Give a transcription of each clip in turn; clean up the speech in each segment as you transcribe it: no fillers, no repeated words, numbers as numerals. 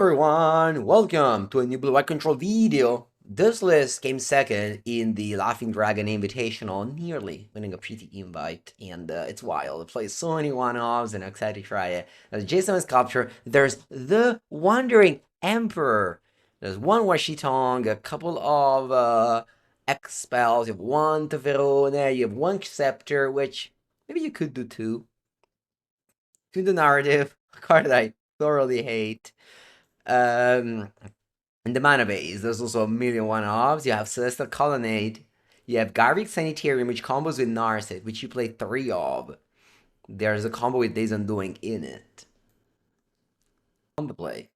Everyone, welcome to a new Blue White Control video. This list came second in the Laughing Dragon Invitational, nearly winning a pretty invite, and it's wild. It plays so many one-offs, and I'm excited to try it. There's Jason Sculpture, there's the Wandering Emperor, there's one Washitong, a couple of X spells, you have one Taverone, you have one Scepter, which maybe you could do two. To the narrative, a card that I thoroughly hate. Um, in the mana base, there's also a million one-offs. You have Celestial Colonnade. You have Garvik Sanitarium, which combos with Narset, which you play three of. There's a combo with Days Undoing in it. On the play.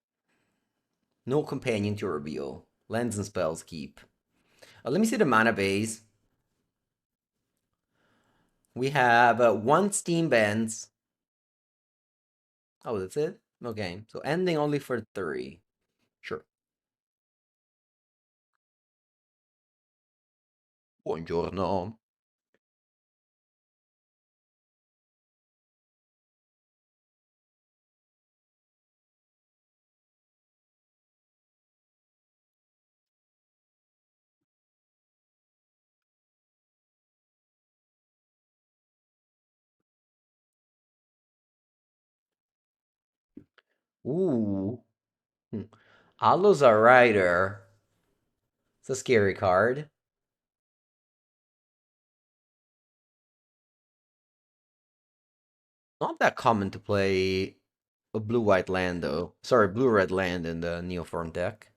No companion to reveal. Lands and spells keep. Let me see the mana base. We have one Steam Bands. Oh, that's it? Okay, so ending only for three. Sure. Buongiorno. Ooh. Allo's a rider. It's a scary card. Not that common to play a blue-white land, though. Sorry, blue-red land in the Neoform deck.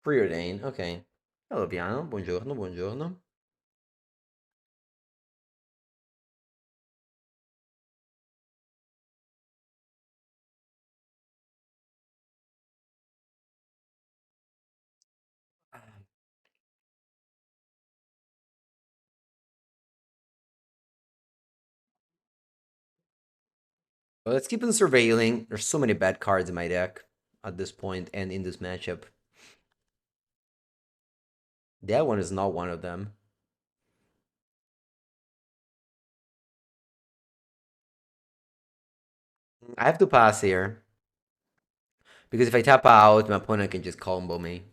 Preordain, okay. Hello, piano. Buongiorno, buongiorno. Well, let's keep on surveilling. There's so many bad cards in my deck at this point and in this matchup. That one is not one of them. I have to pass here. Because if I tap out, my opponent can just combo me.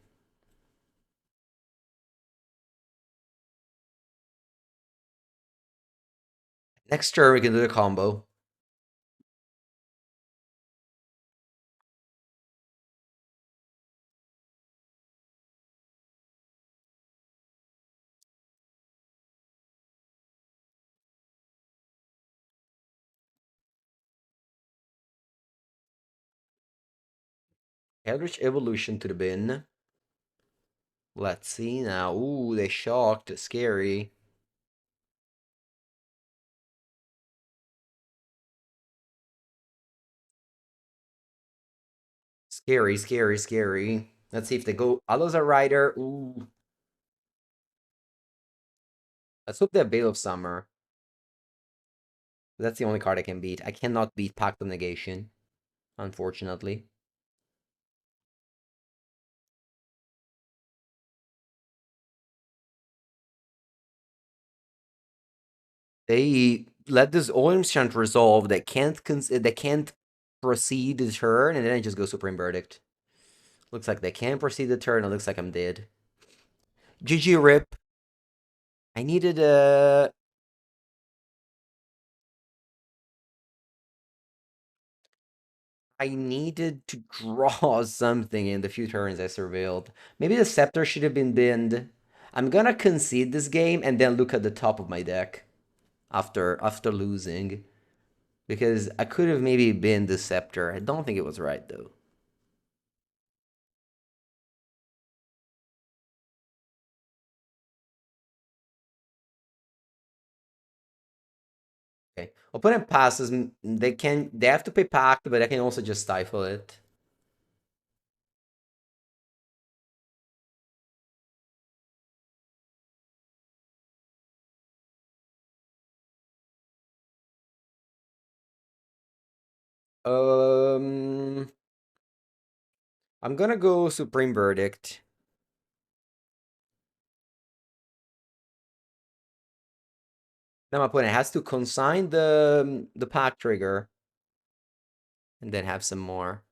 Next turn, we can do the combo. Eldritch Evolution to the bin. Let's see now. Ooh, they shocked. Scary. Scary, scary, scary. Let's see if they go. Allo's a rider. Ooh. Let's hope they have Veil of Summer. That's the only card I can beat. I cannot beat Pact of Negation, unfortunately. They let this Olim Shunt resolve. They can't proceed the turn, and then I just go Supreme Verdict. Looks like they can proceed the turn. It looks like I'm dead. GG Rip. I needed a. I needed to draw something in the few turns I surveilled. Maybe the Scepter should have been binned. I'm gonna concede this game and then look at the top of my deck after losing. Because I could have maybe been the Scepter. I don't think it was right though. Okay. Opponent passes. They have to pay Pact, but I can also just stifle it. Um I'm gonna go Supreme Verdict. Now my opponent has to consign the pack trigger and then have some more.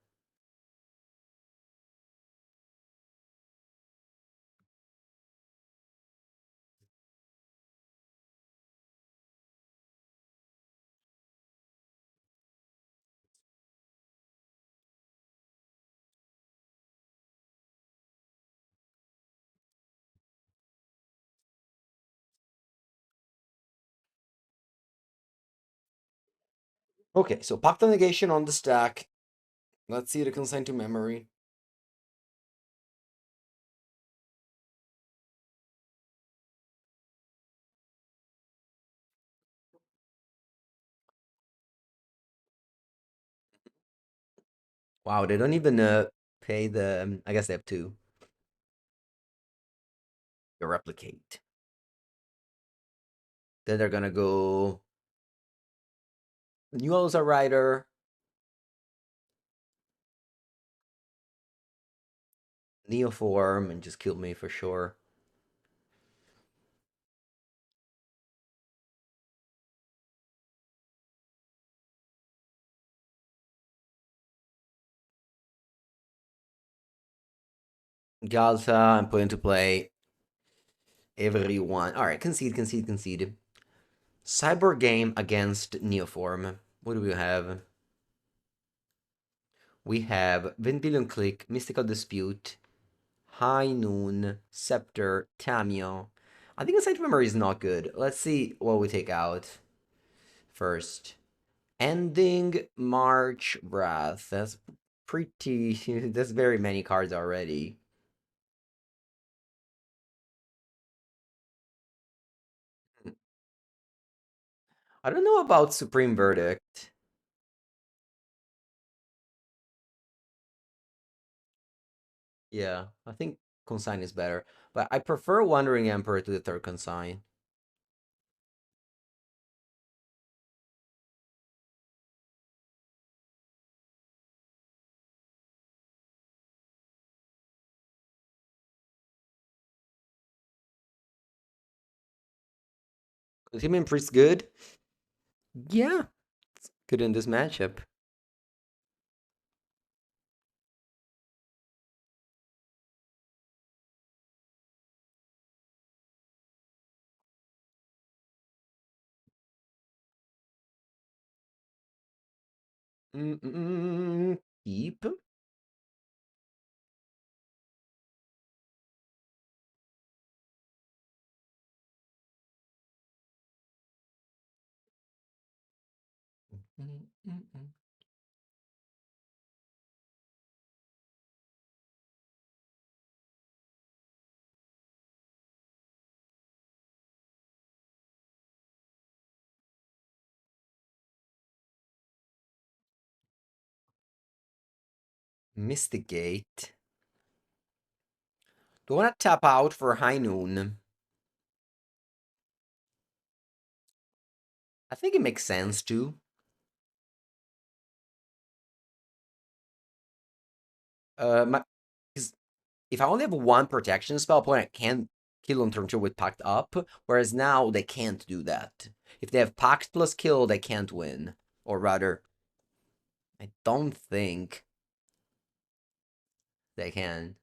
Okay, so pack the negation on the stack. Let's see the consign to memory. Wow, they don't even pay the. I guess they have two. To replicate. Then they're gonna go New Elsa Rider, Neoform, and just kill me for sure. Galta, I'm putting to play everyone. Alright, concede, concede, concede. Cyber game against Neoform. What do we have? We have Vendilion Click, Mystical Dispute, High Noon, Scepter, Tamio. I think Assigned Memory is not good. Let's see what we take out first. Ending March Wrath. That's pretty. That's very many cards already. I don't know about Supreme Verdict. Yeah, I think Consign is better. But I prefer Wandering Emperor to the third Consign. Is Human Priest good? Yeah, it's good in this matchup. Keep. Mystigate. Do I want to tap out for High Noon? I think it makes sense to. My, 'cause if I only have one protection spell, opponent can't kill on turn 2 with Pact up, whereas now they can't do that. If they have Pact plus kill, they can't win. Or rather, I don't think they can.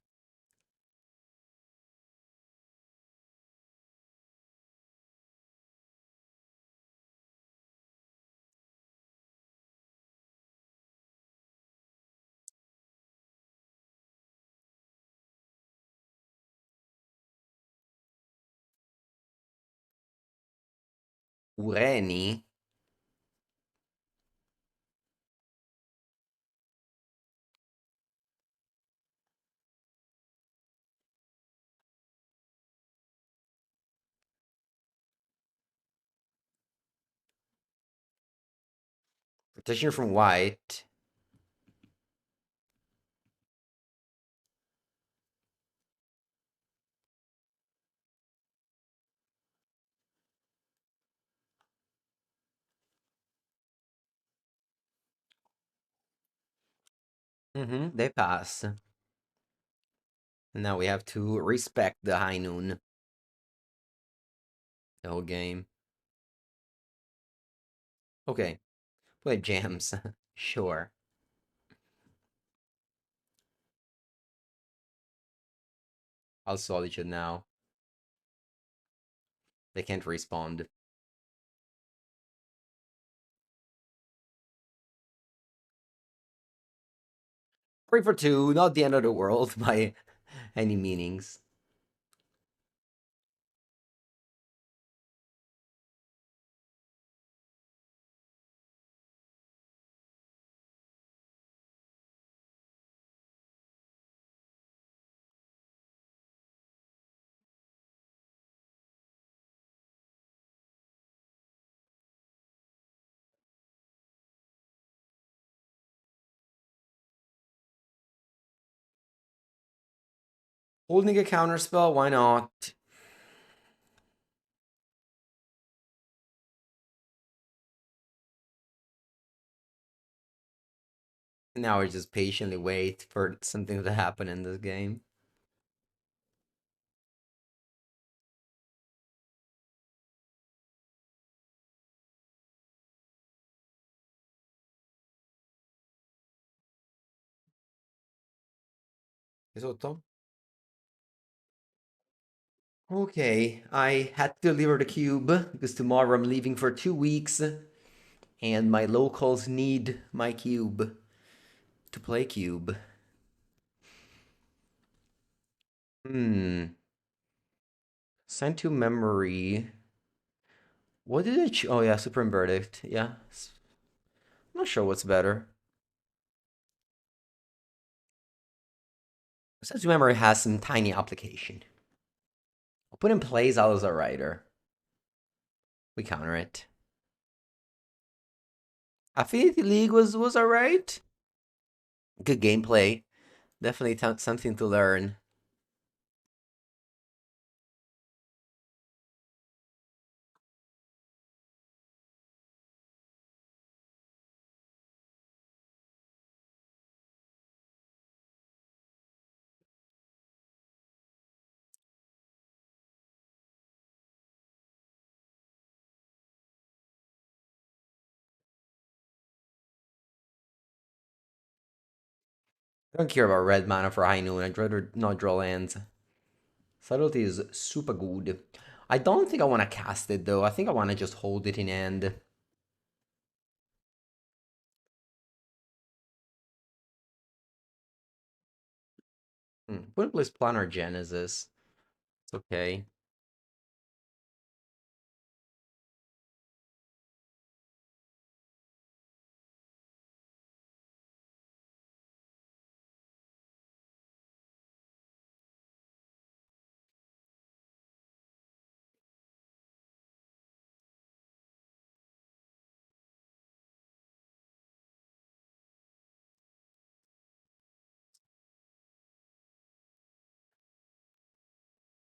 Ureni? Protection from white. They pass. And now we have to respect the High Noon the whole game. Okay, play jams. Sure. I'll solitude now. They can't respond. 3 for 2, not the end of the world by any meanings. Holding a counterspell, why not? Now we just patiently wait for something to happen in this game. È sotto? Okay, I had to deliver the cube because tomorrow I'm leaving for 2 weeks and my locals need my cube to play cube. Hmm. Send to memory. What did it? Oh yeah, Supreme Verdict. Yeah. I'm not sure what's better. Send to memory has some tiny application. I'll put in plays out as a writer. We counter it. Affinity League was alright. Good gameplay. Definitely something to learn. I don't care about red mana for high noon. I'd rather not draw lands. Subtlety is super good. I don't think I want to cast it though. I think I want to just hold it in hand. Put in place Planar Genesis. It's okay.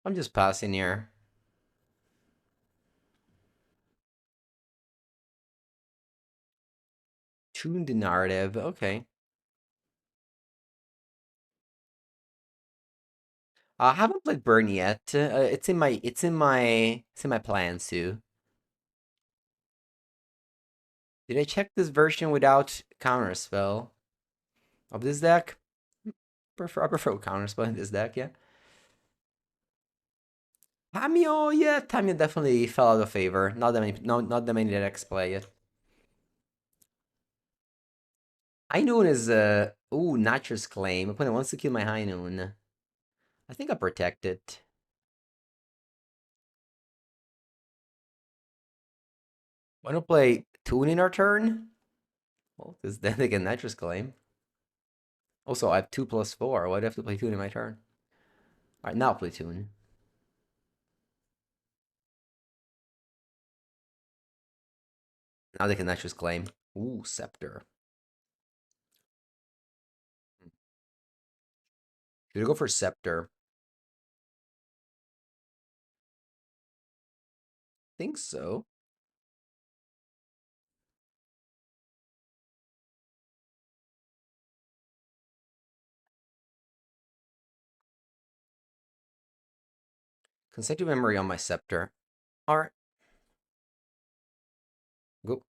I'm just passing here. Tune the narrative. Okay. I haven't played Burn yet. It's in my plans too. Did I check this version without counterspell of this deck? I prefer counterspell in this deck, yeah. Tamio, yeah, Tamio definitely fell out of favor. Not that many, not that many decks play it. High Noon is ooh, Nature's Claim. Opponent wants to kill my High Noon. I think I protect it. Want to play Tune in our turn? Well, because then they get Nature's Claim. Also, I have 2+4. Why do I have to play Tune in my turn? Alright, now play Tune. Now they can Nature's Claim. Ooh, Scepter. Should I go for Scepter? Think so. Consecutive memory on my Scepter. Alright, go.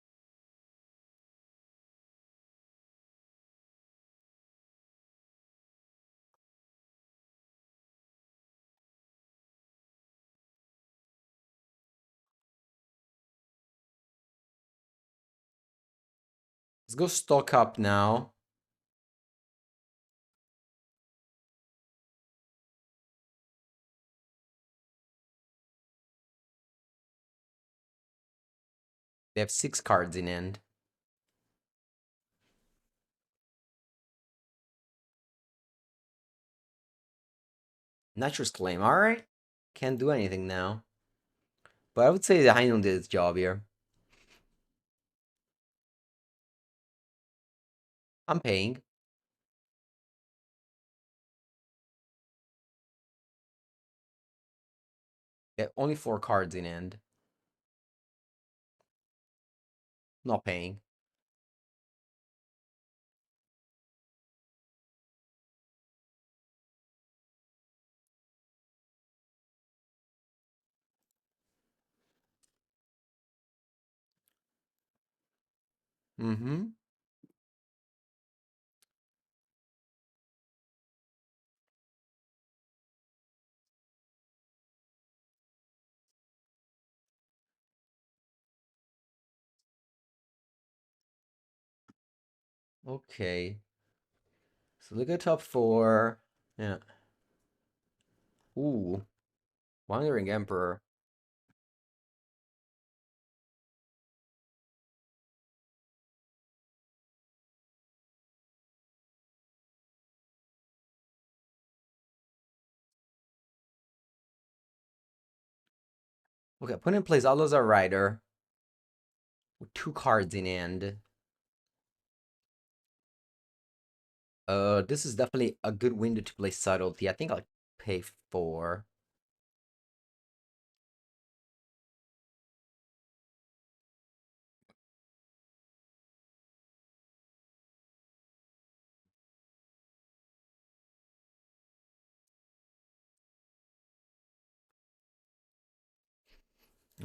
Let's go stock up now. They have 6 cards in hand. Nature's Claim, alright. Can't do anything now. But I would say the Hino did its job here. I'm paying. They have only 4 cards in hand. Not paying. Mm-hmm. Okay. So look at top 4. Yeah. Ooh. Wandering Emperor. Okay, opponent plays Alozar Rider with 2 cards in hand. This is definitely a good window to play Subtlety. I think I'll pay 4.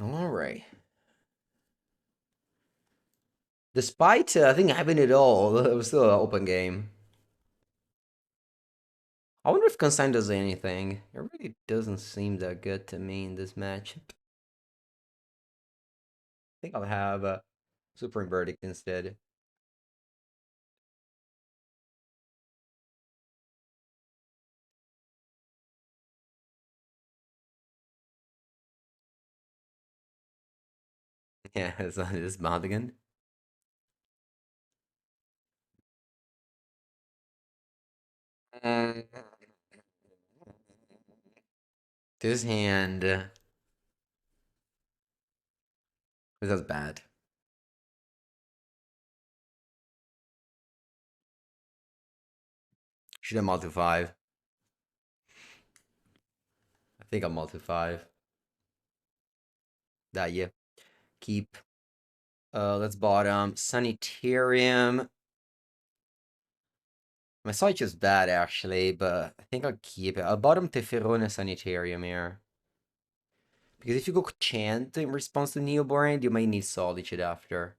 Alright. Despite, I think, having it all, it was still an open game. I wonder if Consign does anything. It really doesn't seem that good to me in this match. I think I'll have a Supreme Verdict instead. Yeah, it's on this Madigan. This hand. This is bad. Should have multi 5. I think I'm multi 5. That, yeah. Keep. Let's bottom. Sanitarium. My site is bad actually, but I think I'll keep it. I'll bottom Teferone Sanitarium here. Because if you go Chant in response to NeoBrand, you might need Solitude after.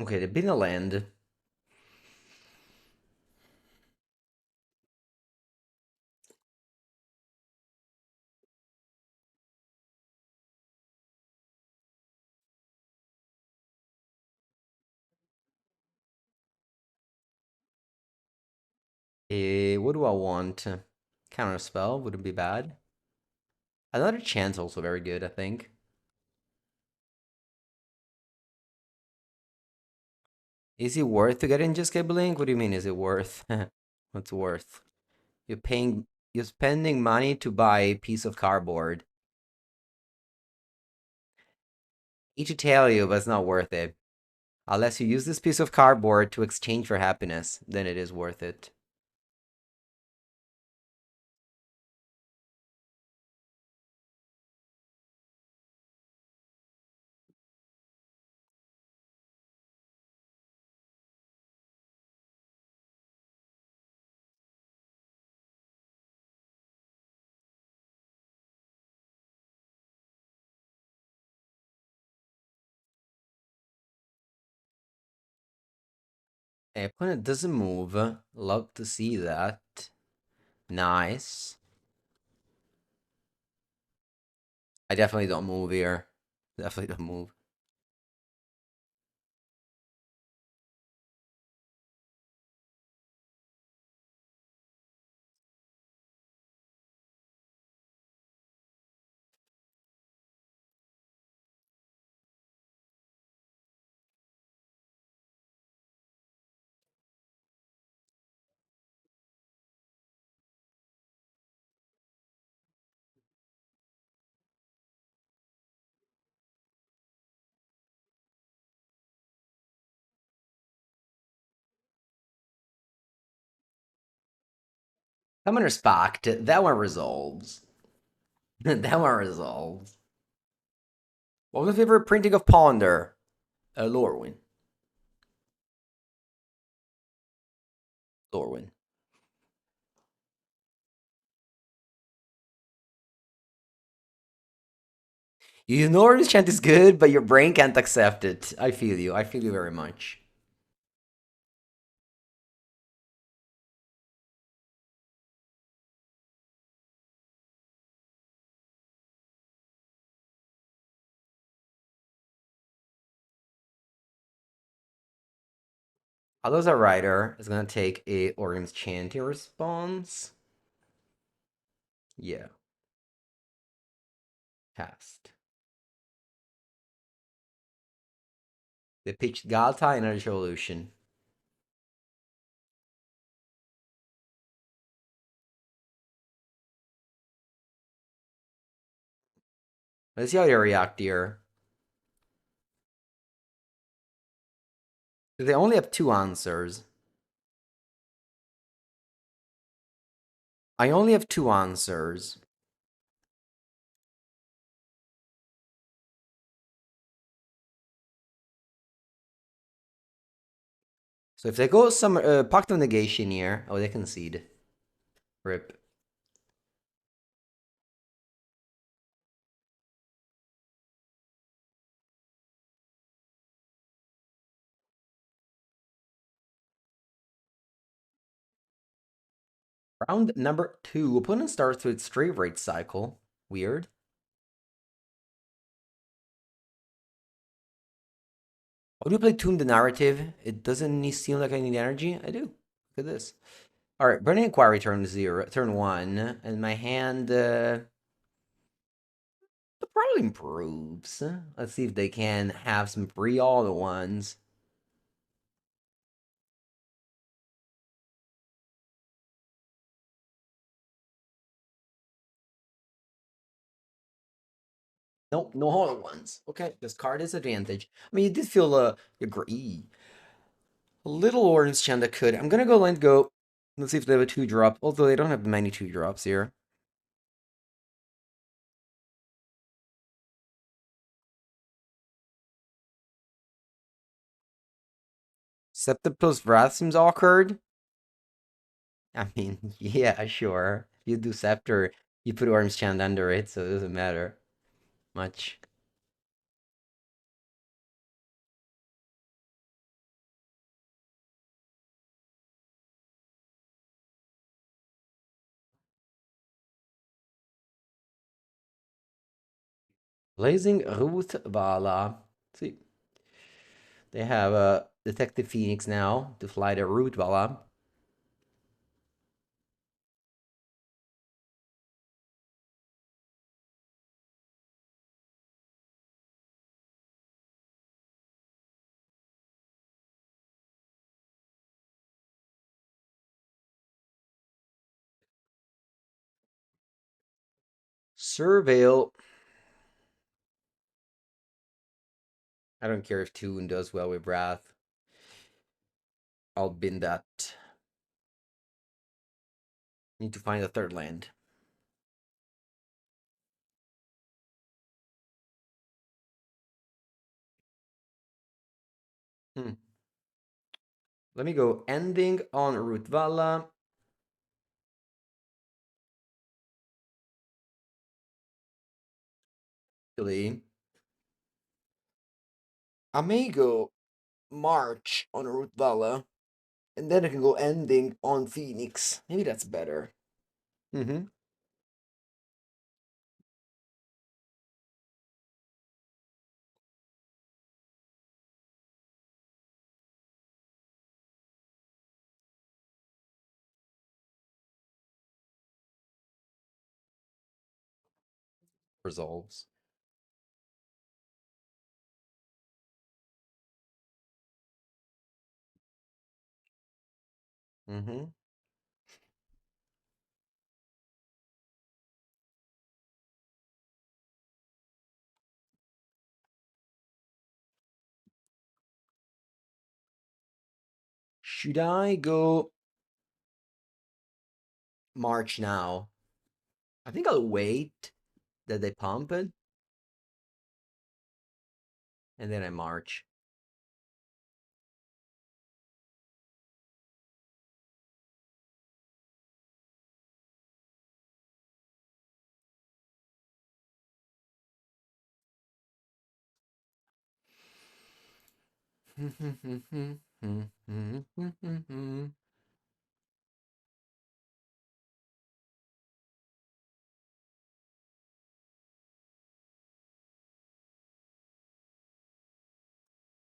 Okay, they've been a land. What do I want? Counter spell wouldn't be bad. Another chance also very good, I think. Is it worth to get in just Blink? What do you mean, is it worth? What's worth? You're spending money to buy a piece of cardboard. I hate to tell you, but it's not worth it. Unless you use this piece of cardboard to exchange for happiness, then it is worth it. Opponent doesn't move. Love to see that. Nice. I definitely don't move here. Definitely don't move. Common respect. That one resolves. That one resolves. What was your favorite printing of Ponder? Lorwyn. Lorwyn. You know this chant is good, but your brain can't accept it. I feel you. I feel you very much. Although a writer is gonna take a Orium's chanting response. Yeah. Cast. They pitched Galta Energy Evolution. Let's see how they react here. They only have two answers. I only have two answers. So if they go some Pact of Negation here, oh, they concede. Rip. Round number 2. Opponent starts with straight rate cycle. Weird. Oh, do you play Tune the Narrative? It doesn't seem like I need energy. I do. Look at this. All right, Burning Inquiry turn 1, and my hand probably improves. Let's see if they can have some free all the ones. Nope, no all the ones. Okay, this card disadvantage. I mean, you did feel agree. A little orange Chanda could. I'm gonna go land go. Let's see if they have a 2-drop. Although they don't have many 2-drops here. Septipus Wrath seems awkward. I mean, yeah, sure. If you do Scepter, you put Orange Chand under it, so it doesn't matter much. Blazing Ruth Vala. See, they have a Detective Phoenix now to fly the Root Vala. Surveil. I don't care if Toon does well with Wrath. I'll bin that. Need to find a third land. Hmm. Let me go ending on Rootvala. Actually, I may go March on Rootvala. And then I can go ending on Phoenix. Maybe that's better. Mm-hmm. Resolves. Mm-hmm. Should I go March now? I think I'll wait that they pump it, and then I march.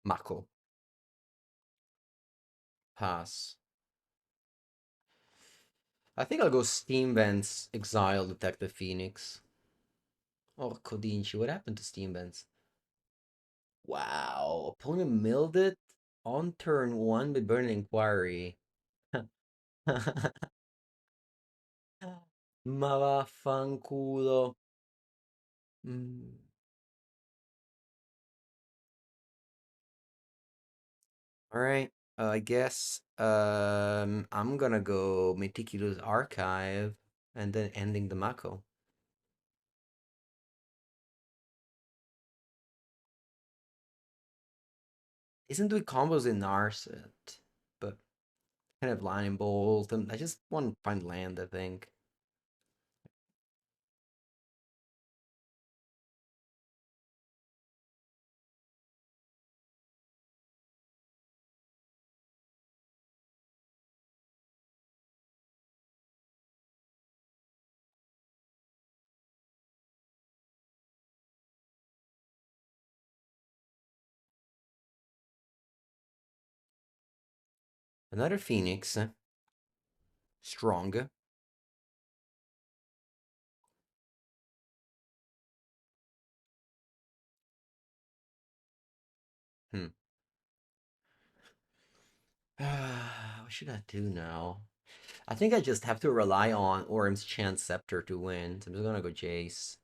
Mako. Pass. I think I'll go Steam Vents, Exile, Detective Phoenix. Oh, Kodinchi, what happened to Steam Vents? Wow, opponent milled it on turn one with Burning Inquiry. Ma vaffanculo. Mm. All right, I guess I'm gonna go Meticulous Archive and then ending the Mako. Isn't doing combos in Narset, but kind of line bolt, and I just want to find land, I think. Another Phoenix, strong. Hmm. What should I do now? I think I just have to rely on Orm's Chance Scepter to win. So I'm just gonna go Jace.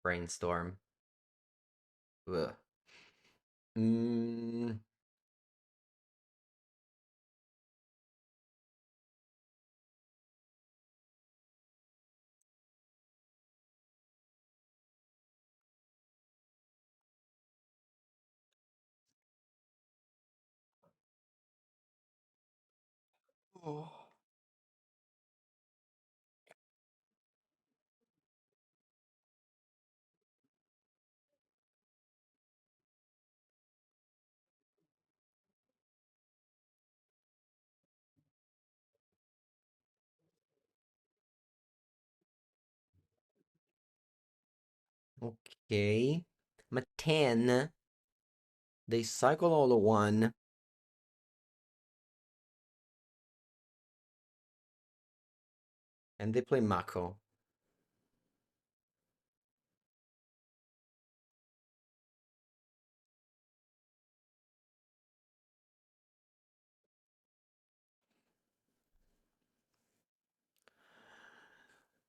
Brainstorm. Ugh. Mm. Oh. Okay. I'm at 10. They cycle all the one, and they play Mako.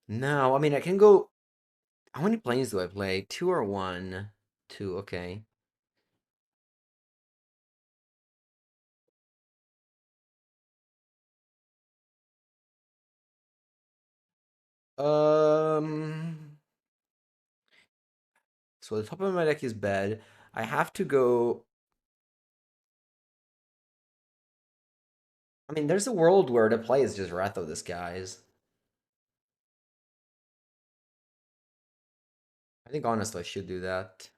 Now, I mean, I can go. How many planes do I play? Two or one? Two, okay. Um, so the top of my deck is bad. I have to go. I mean, there's a world where the play is just Wrath of Disguise. I think honestly I should do that.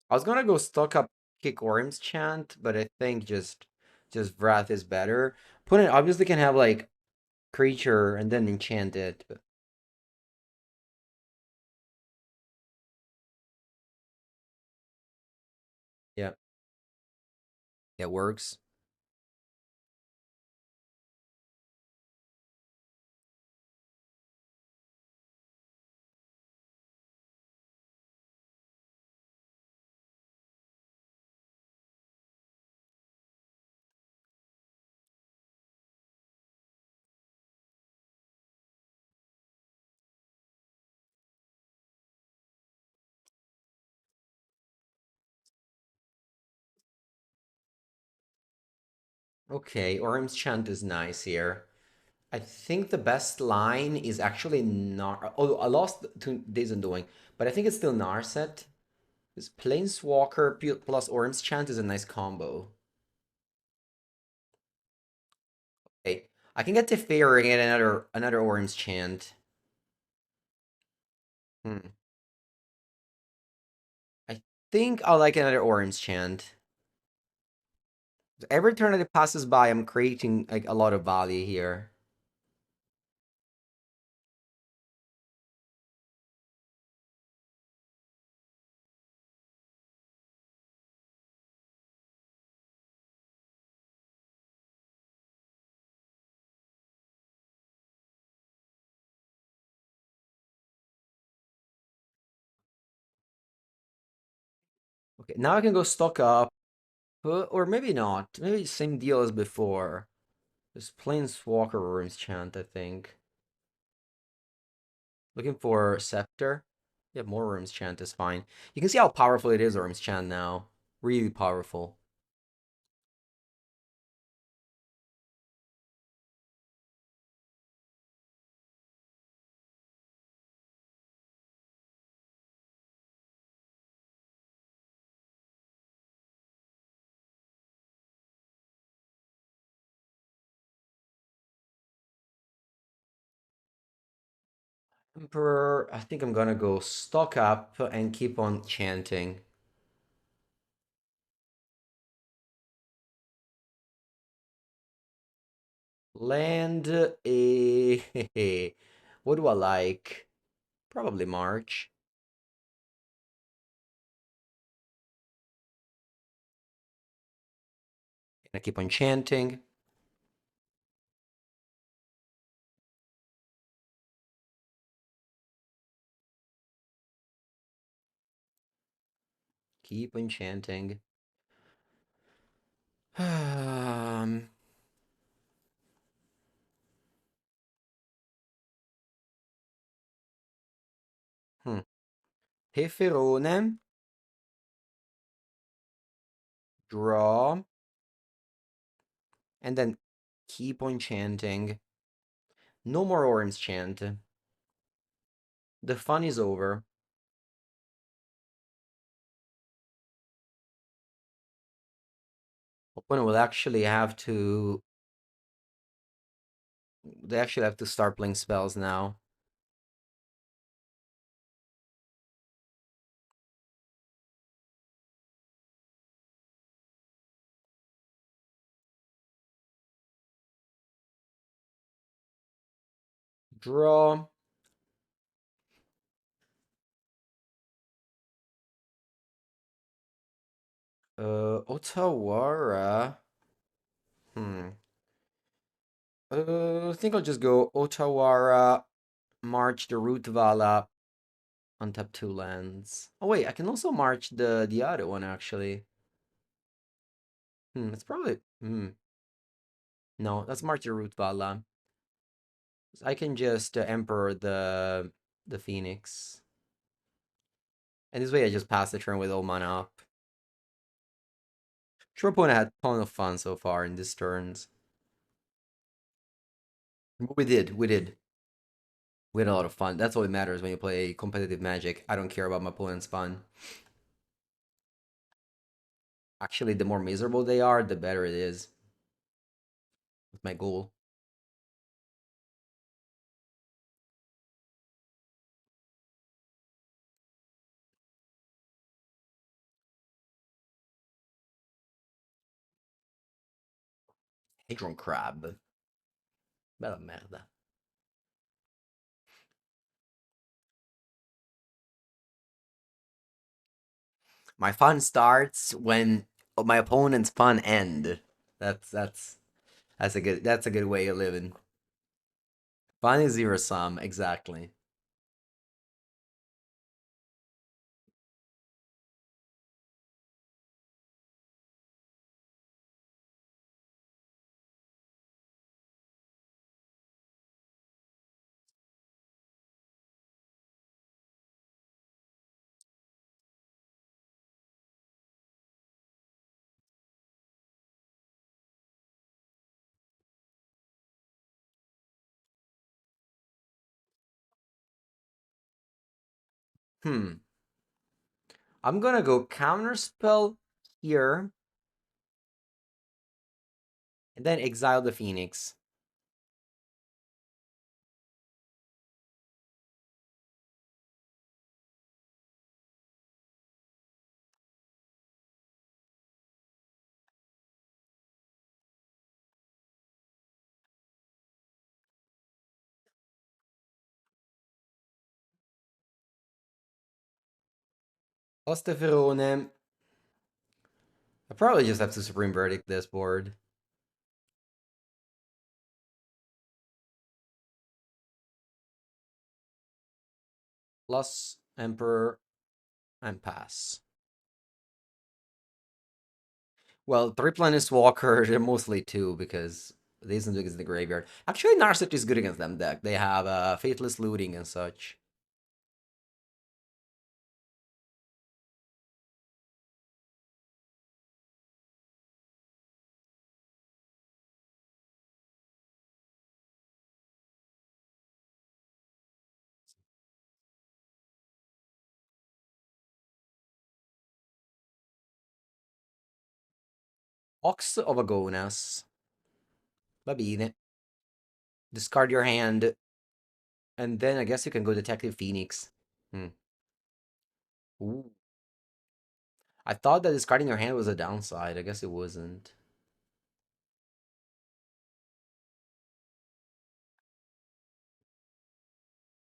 I was gonna go stock up Kick Orm's Chant, but I think just Wrath is better. Opponent obviously can have like creature and then enchant it. But yeah, it works. Okay, Orm's Chant is nice here. I think the best line is actually Nar. Oh, I lost 2 days Undoing, but I think it's still Narset. This Planeswalker plus Orm's Chant is a nice combo. Okay, I can get to Teferi and get another Orm's Chant. Hmm. I think I'll like another Orm's Chant. Every turn that it passes by, I'm creating like a lot of value here. Okay, now I can go stock up, or maybe not. Maybe same deal as before. Just Planeswalker Orm's Chant, I think. Looking for Scepter. Yeah, more Worms Chant is fine. You can see how powerful it is, Worms Chant now. Really powerful. Emperor, I think I'm gonna go stock up and keep on chanting. Land a... What do I like? Probably March. And I keep on chanting. Keep on chanting. Um, hmm. Peferone. Draw. And then keep on chanting. No more Orange chant. The fun is over. Opponent will actually have to... They actually have to start playing spells now. Draw. Otawara. Hmm. I think I'll just go Otawara, March the Root Vala, untap 2 lands. Oh wait, I can also march the other one actually. It's probably no, let's march the Root Vala. I can just Emperor the Phoenix. And this way I just pass the turn with all mana up. Sure opponent had a ton of fun so far in these turns. We did. We had a lot of fun. That's all that matters when you play competitive Magic. I don't care about my opponent's fun. Actually, the more miserable they are, the better it is. That's my goal. Patron Crab. Bella merda. My fun starts when my opponent's fun end. That's that's a good way of living. Fun is zero sum, exactly. Hmm. I'm gonna go counterspell here and then exile the Phoenix. Osteferone. I probably just have to Supreme Verdict this board. Plus Emperor and pass. Well, three Planeswalker, they're mostly two because they isn't against the graveyard. Actually, Narset is good against them deck. They have Faithless Looting and such. Ox of Agonas. Va bene. Discard your hand, and then I guess you can go Detective Phoenix. Hmm. Ooh. I thought that discarding your hand was a downside. I guess it wasn't.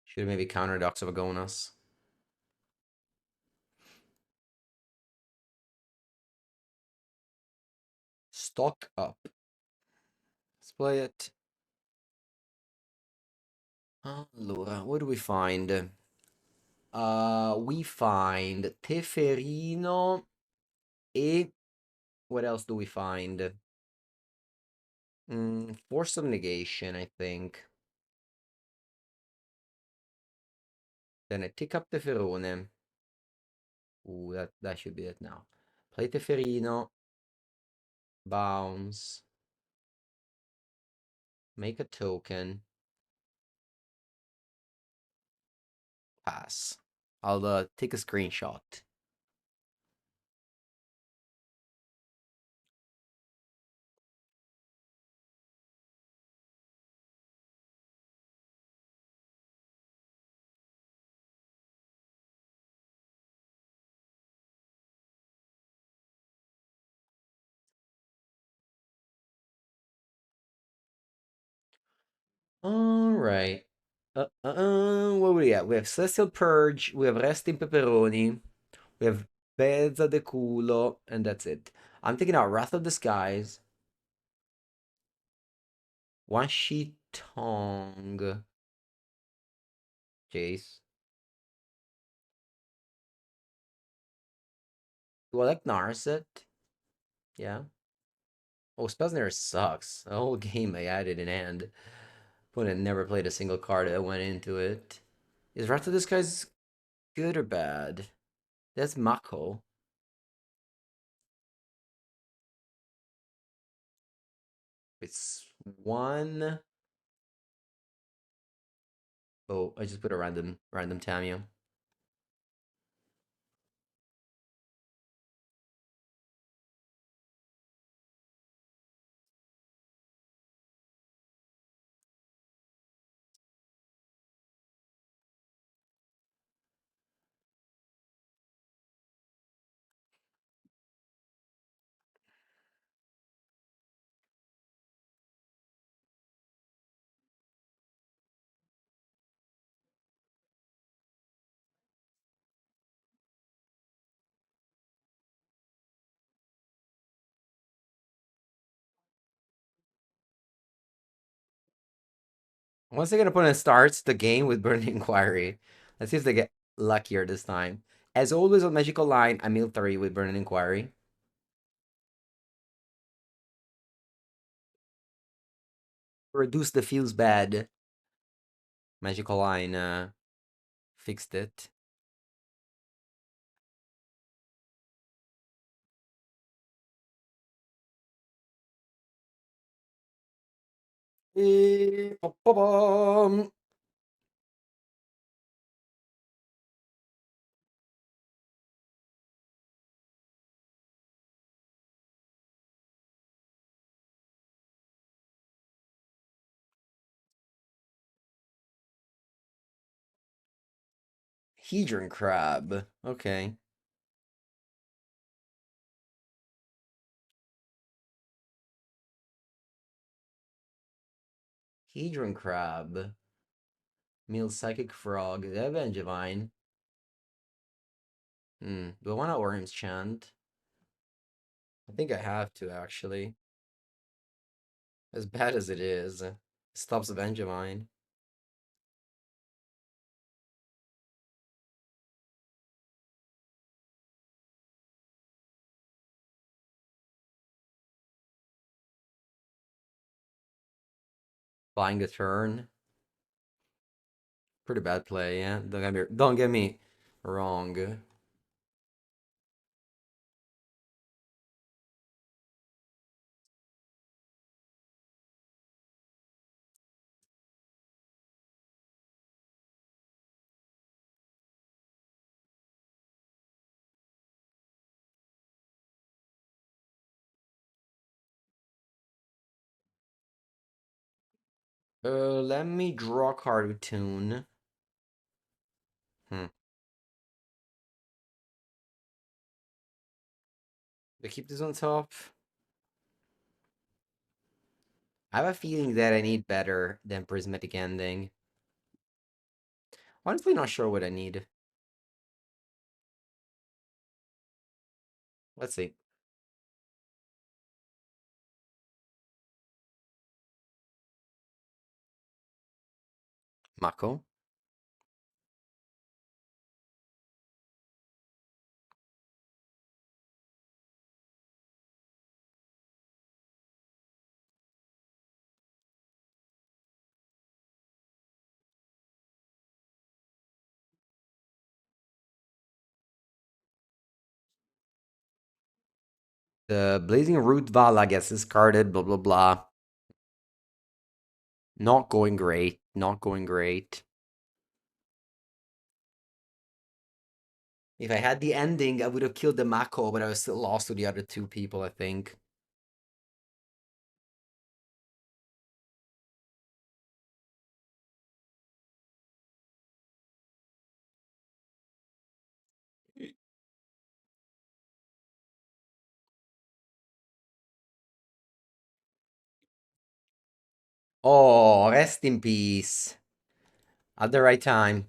Should have maybe countered Ox of Agonas. Stock up. Let's play it. Allora, what do we find? We find Teferino e what else do we find? Force of Negation, I think. Then I tick up Teferone. Ooh, that should be it now. Play Teferino, bounce, make a token, pass. I'll take a screenshot. All right. What we got? We have Celestial Purge, we have Resting Pepperoni, we have Pezza de Culo, and that's it. I'm taking out Wrath of the Skies, One Sheet Tongue, Jace. Do I like Narset? Yeah. Oh, Spellsnare sucks. The whole game I added in hand. Opponent never played a single card that went into it. Is Wrath of the Skies good or bad? That's Mako. It's one. Oh, I just put a random Tamio. Once the opponent starts the game with Burning Inquiry, let's see if they get luckier this time. As always on Magical Line, I mill 3 with Burning Inquiry. Reduce the feels bad. Magical Line fixed it. Ba-ba-bum. Hedron Crab. Okay. Hedron Crab. Meal Psychic Frog. Evangevine. Do I want to Orim's Chant? I think I have to, actually. As bad as it is. Stops Evangevine. Buying a turn. Pretty bad play, yeah. Don't get me wrong. Let me draw a card with Tune. Hmm. I keep this on top. I have a feeling that I need better than Prismatic Ending. Honestly, not sure what I need. Let's see. Mako. The Blazing Root Vala gets discarded, blah blah blah. Not going great. Not going great. If I had the ending, I would have killed the Mako, but I was still lost to the other two people, I think. Oh, rest in peace. At the right time.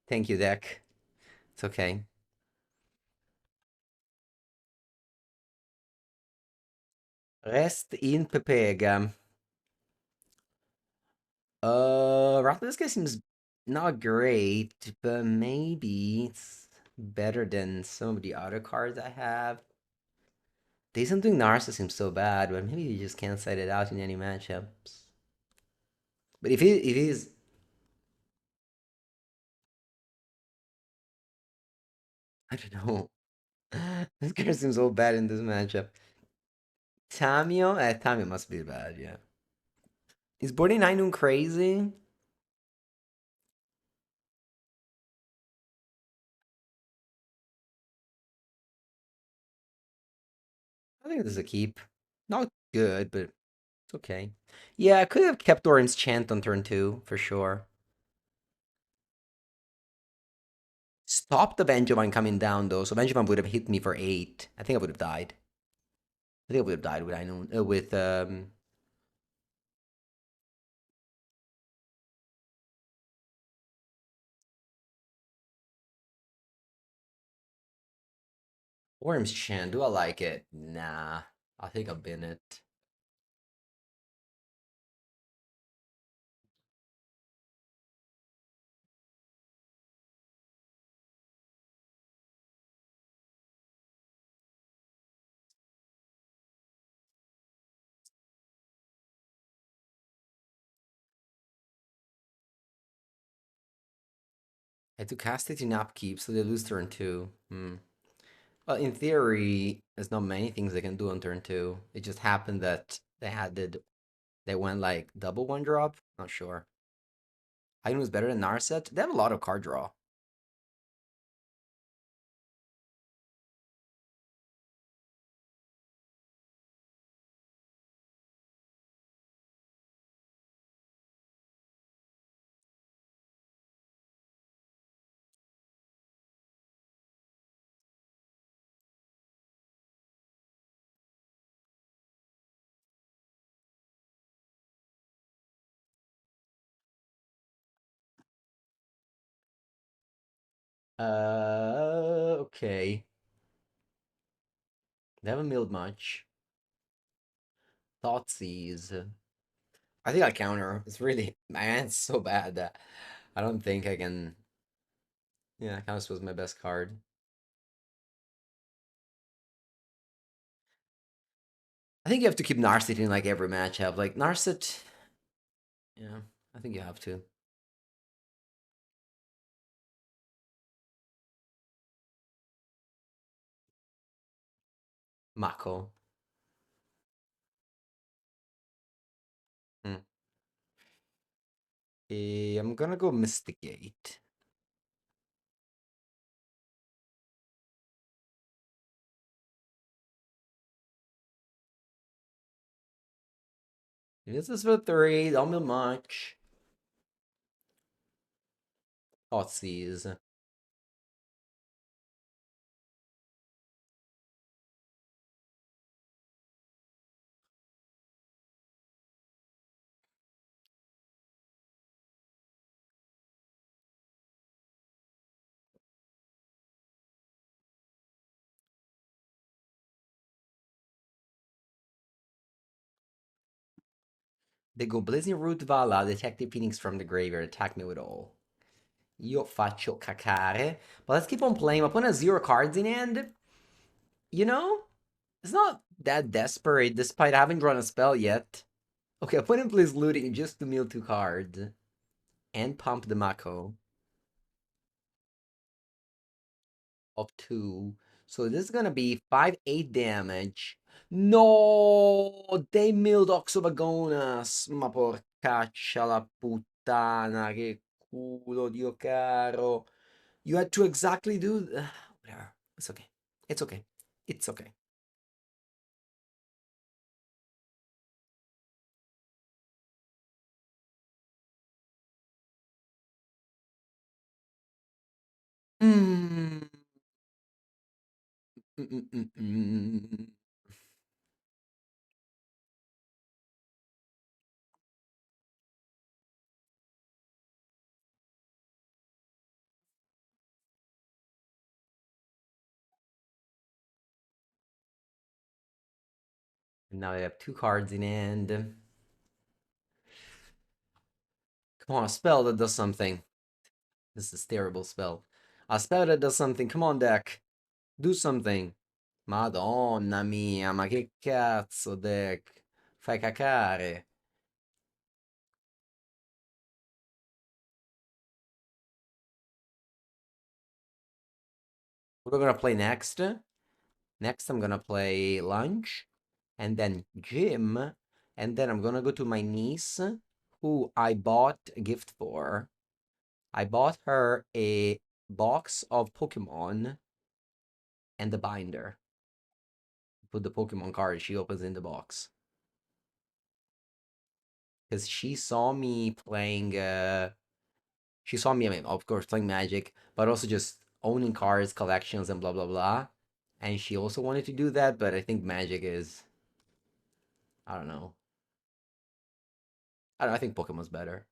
Thank you, deck. It's okay. Rest in Pepega. Rathalos guy seems not great, but maybe it's better than some of the other cards I have. Days Undoing Narsa seems so bad, but maybe you just can't side it out in any matchups. But if he's I don't know. This card seems so bad in this matchup. Tamio? Tamio must be bad, yeah. Is 49 crazy? I think this is a keep. Not good, but it's okay. Yeah, I could have kept Orin's Chant on turn 2, for sure. Stop the Benjamin coming down, though, so Benjamin would have hit me for 8. I think I would have died. I think I would have died with I know with Worm's Chan. Do I like it? Nah. I think I've been it. I to cast it in upkeep, so they lose turn 2. Hmm. Well, in theory, there's not many things they can do on turn 2. It just happened that they went like double 1 drop. Not sure. Item was better than Narset. They have a lot of card draw. Okay. They haven't milled much. Thoughtseize. I think I'll counter. It's really my hand's so bad that I don't think I can. Yeah, counter was my best card. I think you have to keep Narset in like every matchup. Like Narset, yeah, I think you have to. Mako. Hmm. I'm gonna go Mystigate. This is for 3. Don't mill much. Thoughtseize. They go Blazing Root Vala, Detective Phoenix from the graveyard, attack me with all. Io faccio cacare. But let's keep on playing. My opponent has 0 cards in hand. You know, it's not that desperate despite having drawn a spell yet. Okay, opponent plays looting just to mill 2 cards. And pump the Mako of 2. So this is gonna be 5-8 damage. No! They milled Oxovagonas! Ma porcaccia la puttana, che culo, Dio caro. You had to exactly do... whatever. It's okay. It's okay. It's okay. Mm. Mm, mm, mm, mm. And now they have 2 cards in hand. Come on, a spell that does something. This is terrible spell. A spell that does something. Come on, deck. Do something. Madonna mia, ma che cazzo, deck. Fai cacare. What are we gonna play next? Next, I'm gonna play lunch, and then gym, and then I'm gonna go to my niece, who I bought a gift for. I bought her a box of Pokemon and the binder. Put the Pokemon card she opens in the box. Because she saw me playing, she saw me, I mean, of course, playing Magic, but also just owning cards, collections, and blah, blah, blah. And she also wanted to do that, but I think Magic is, I don't know. I think Pokemon's better.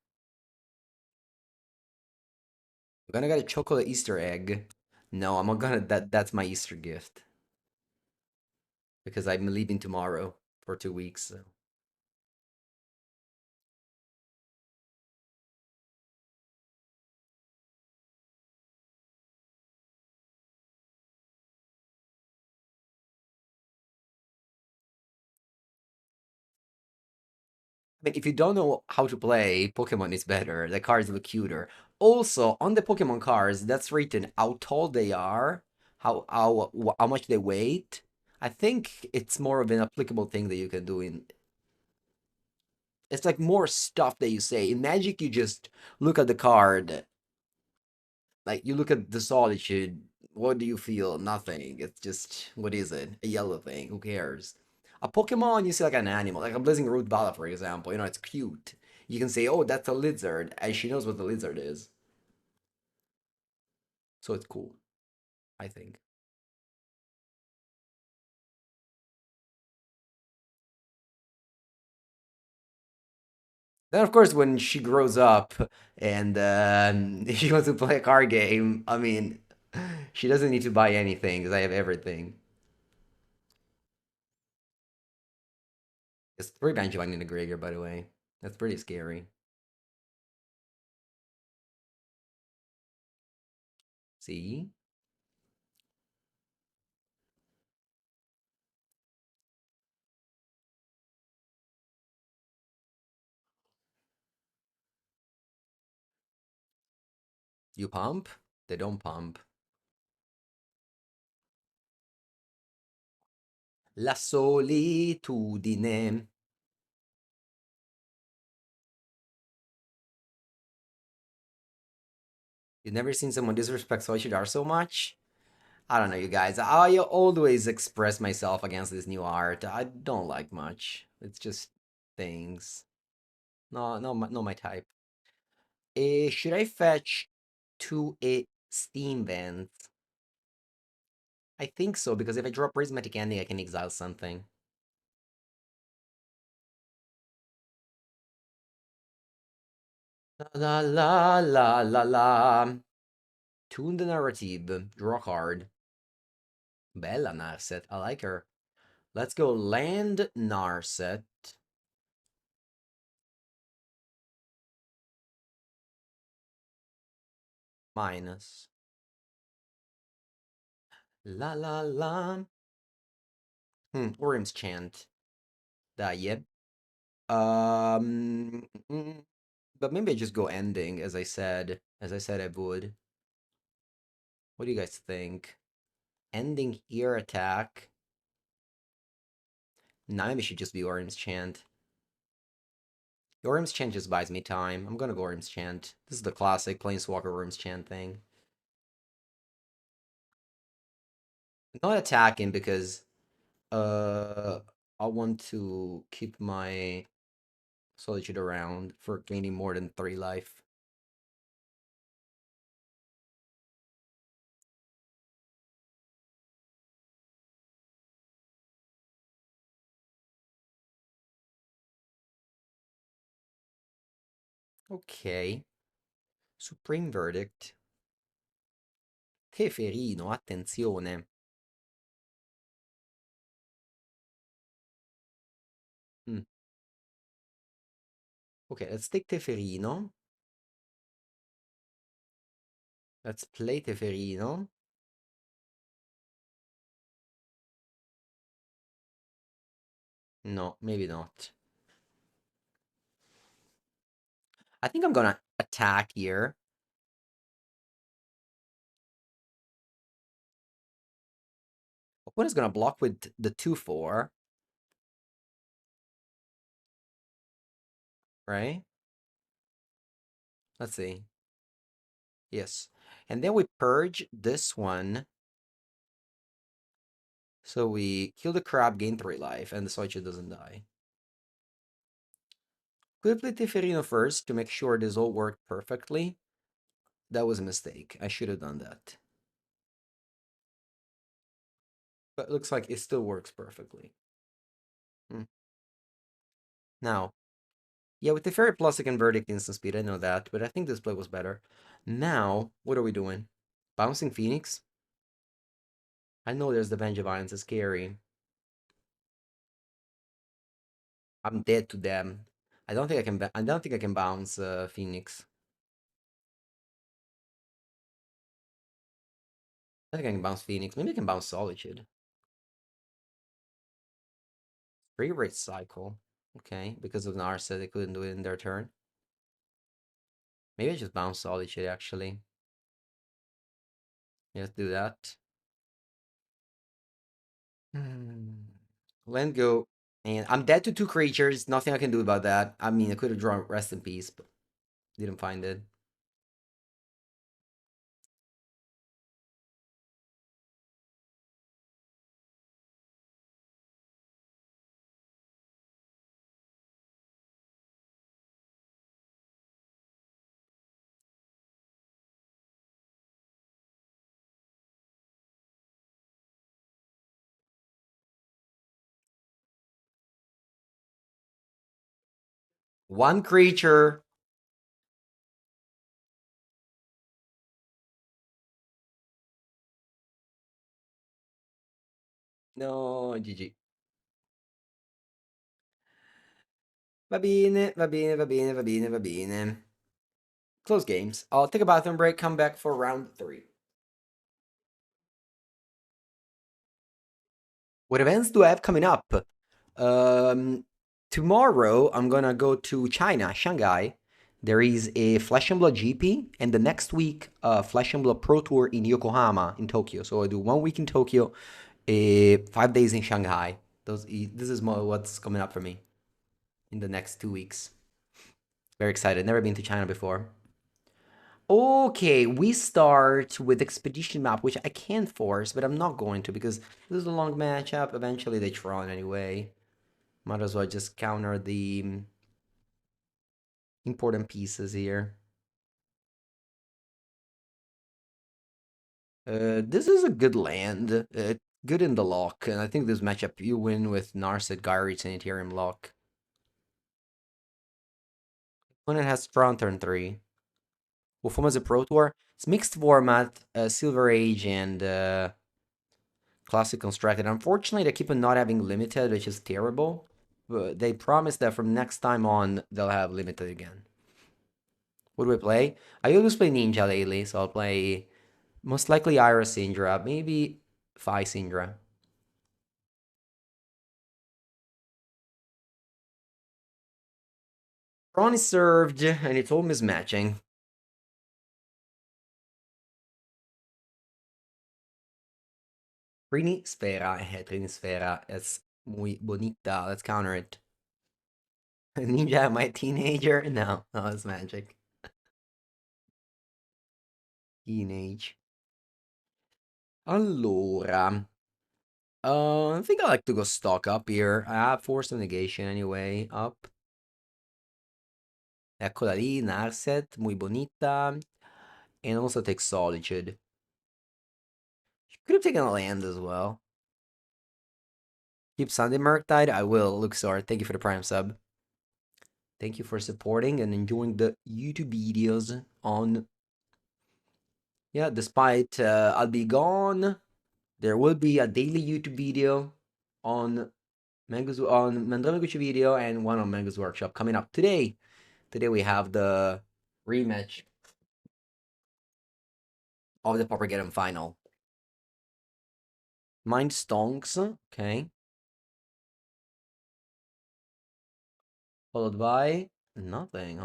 I'm gonna get a chocolate Easter egg. No, I'm not gonna, that's my Easter gift. Because I'm leaving tomorrow for 2 weeks, so. mean, if you don't know how to play, Pokemon is better. The cards look cuter. Also, on the Pokemon cards, that's written how tall they are, how much they weight. I think it's more of an applicable thing that you can do in. It's like more stuff that you say. In Magic, you just look at the card, like you look at the Solitude. What do you feel? Nothing. It's just what is it? A yellow thing. Who cares? A Pokemon, you see like an animal, like a Blazing Root Bala, for example. You know, it's cute. You can say, "Oh, that's a lizard," and she knows what the lizard is, so it's cool. I think. Then, of course, when she grows up and she wants to play a card game, I mean, she doesn't need to buy anything because I have everything. It's three Banjo in the graveyard, by the way. That's pretty scary. See? You pump? They don't pump. La solitudine. You've never seen someone disrespect Soichidar so much? I don't know, you guys. I always express myself against this new art. I don't like much. It's just things. No, no, not my type. Should I fetch to a Steam vent? I think so, because if I draw Prismatic Ending, I can exile something. La la la la la. Tune the narrative. Draw a card. Bella Narset. I like her. Let's go land Narset. Minus. La la la. Orim's Chant. Dai. Mm, but maybe I just go ending, as I said I would. What do you guys think? Ending here attack. Nah, maybe it should just be Orim's Chant. Orim's Chant just buys me time. I'm gonna go Orim's Chant. This is the classic Planeswalker Orim's Chant thing. Not attacking because uh I want to keep my Solitude around for gaining more than 3 life. Ok. Supreme Verdict. Teferino, attenzione. Mm. Okay, let's take Teferino. Let's play Teferino. No, maybe not. I think I'm gonna attack here. Opponent's gonna block with the 2/4, right? Let's see. Yes. And then we purge this one. So we kill the crab, gain 3 life, and the Soichi doesn't die. Could play Teferino first to make sure this all worked perfectly. That was a mistake. I should have done that. But it looks like it still works perfectly. Hmm. Now, yeah, with the Fairy Plus, I can Verdict instant speed. I know that, but I think this play was better. Now, what are we doing? Bouncing Phoenix? I know there's the Vengevines, it's scary. I'm dead to them. I don't think I can. I don't think I can bounce Phoenix. I think I can bounce Phoenix. Maybe I can bounce Solitude. Free rate cycle. Okay, because of Narset, they couldn't do it in their turn. Maybe I just bounce all this shit, actually. Yeah, let's do that. Land go. And I'm dead to two creatures. Nothing I can do about that. I mean, I could have drawn Rest in Peace, but didn't find it. One creature. No, GG. Va bene, va bene, va bene, va bene, va bene. Close games. I'll take a bathroom break, come back for round 3. What events do I have coming up? Um, Tomorrow I'm gonna go to China, Shanghai. There is a Flesh and Blood GP, and the next week, Flesh and Blood Pro Tour in Yokohama, in Tokyo. So I do 1 week in Tokyo, 5 days in Shanghai. This is more what's coming up for me in the next 2 weeks. Very excited. Never been to China before. Okay, we start with Expedition Map, which I can't force, but I'm not going to because this is a long matchup. Eventually they Tron anyway. Might as well just counter the important pieces here. This is a good land. Good in the lock, and I think this matchup you win with Narset, Gyri, Sanitarium lock. Opponent has Tron turn 3. Will form as a Pro Tour. It's mixed format, Silver Age and Classic Constructed. Unfortunately, they keep on not having limited, which is terrible. But they promise that from next time on, they'll have limited again. What do I play? I always play Ninja lately, so I'll play most likely Ira Syndra, maybe Phi Syndra. Ron is served, and it's all mismatching. Trini Sfera, Trini Sfera, it's muy bonita. Let's counter it. Ninja, my teenager? No, no, it's magic. Teenage. Allora, I think I like to go stock up here. I have Force of Negation anyway, up. Eccola lì, Narset, muy bonita. And also take Solitude. Could have taken a land as well. Keep Sunday Murktide? I will, Luxor. Thank you for the Prime sub. Thank you for supporting and enjoying the YouTube videos on... Yeah, despite I'll be gone, there will be a daily YouTube video on Mengucci video and one on Mengu's workshop coming up today. Today we have the rematch of the Papageddon final. Mind Stonks, okay. Followed by nothing.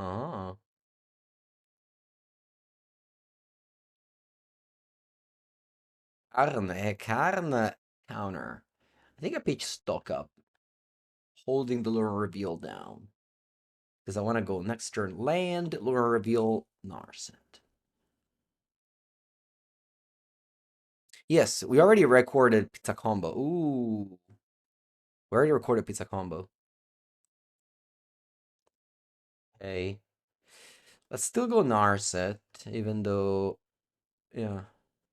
Carne counter. I think I pitch stock up, holding the lure reveal down. Because I want to go next turn land, lure reveal, Narset. Yes, we already recorded Pizza Combo. Ooh. We already recorded Pizza Combo. Okay. Let's still go Narset, even though, yeah,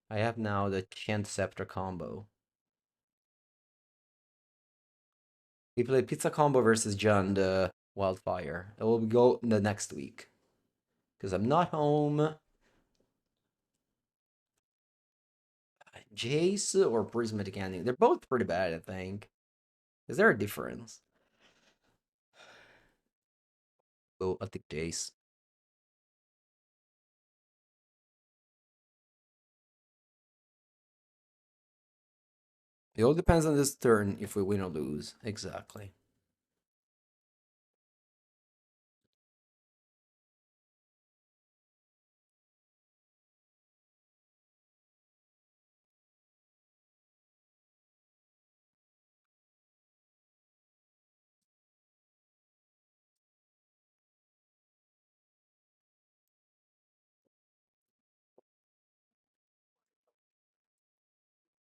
I have now the Chant Scepter combo. We play Pizza Combo versus John the Wildfire. It will go the next week. Because I'm not home. Jace or Prismatic Ending? They're both pretty bad, I think. Is there a difference? Oh, I'll take Jace. It all depends on this turn if we win or lose. Exactly.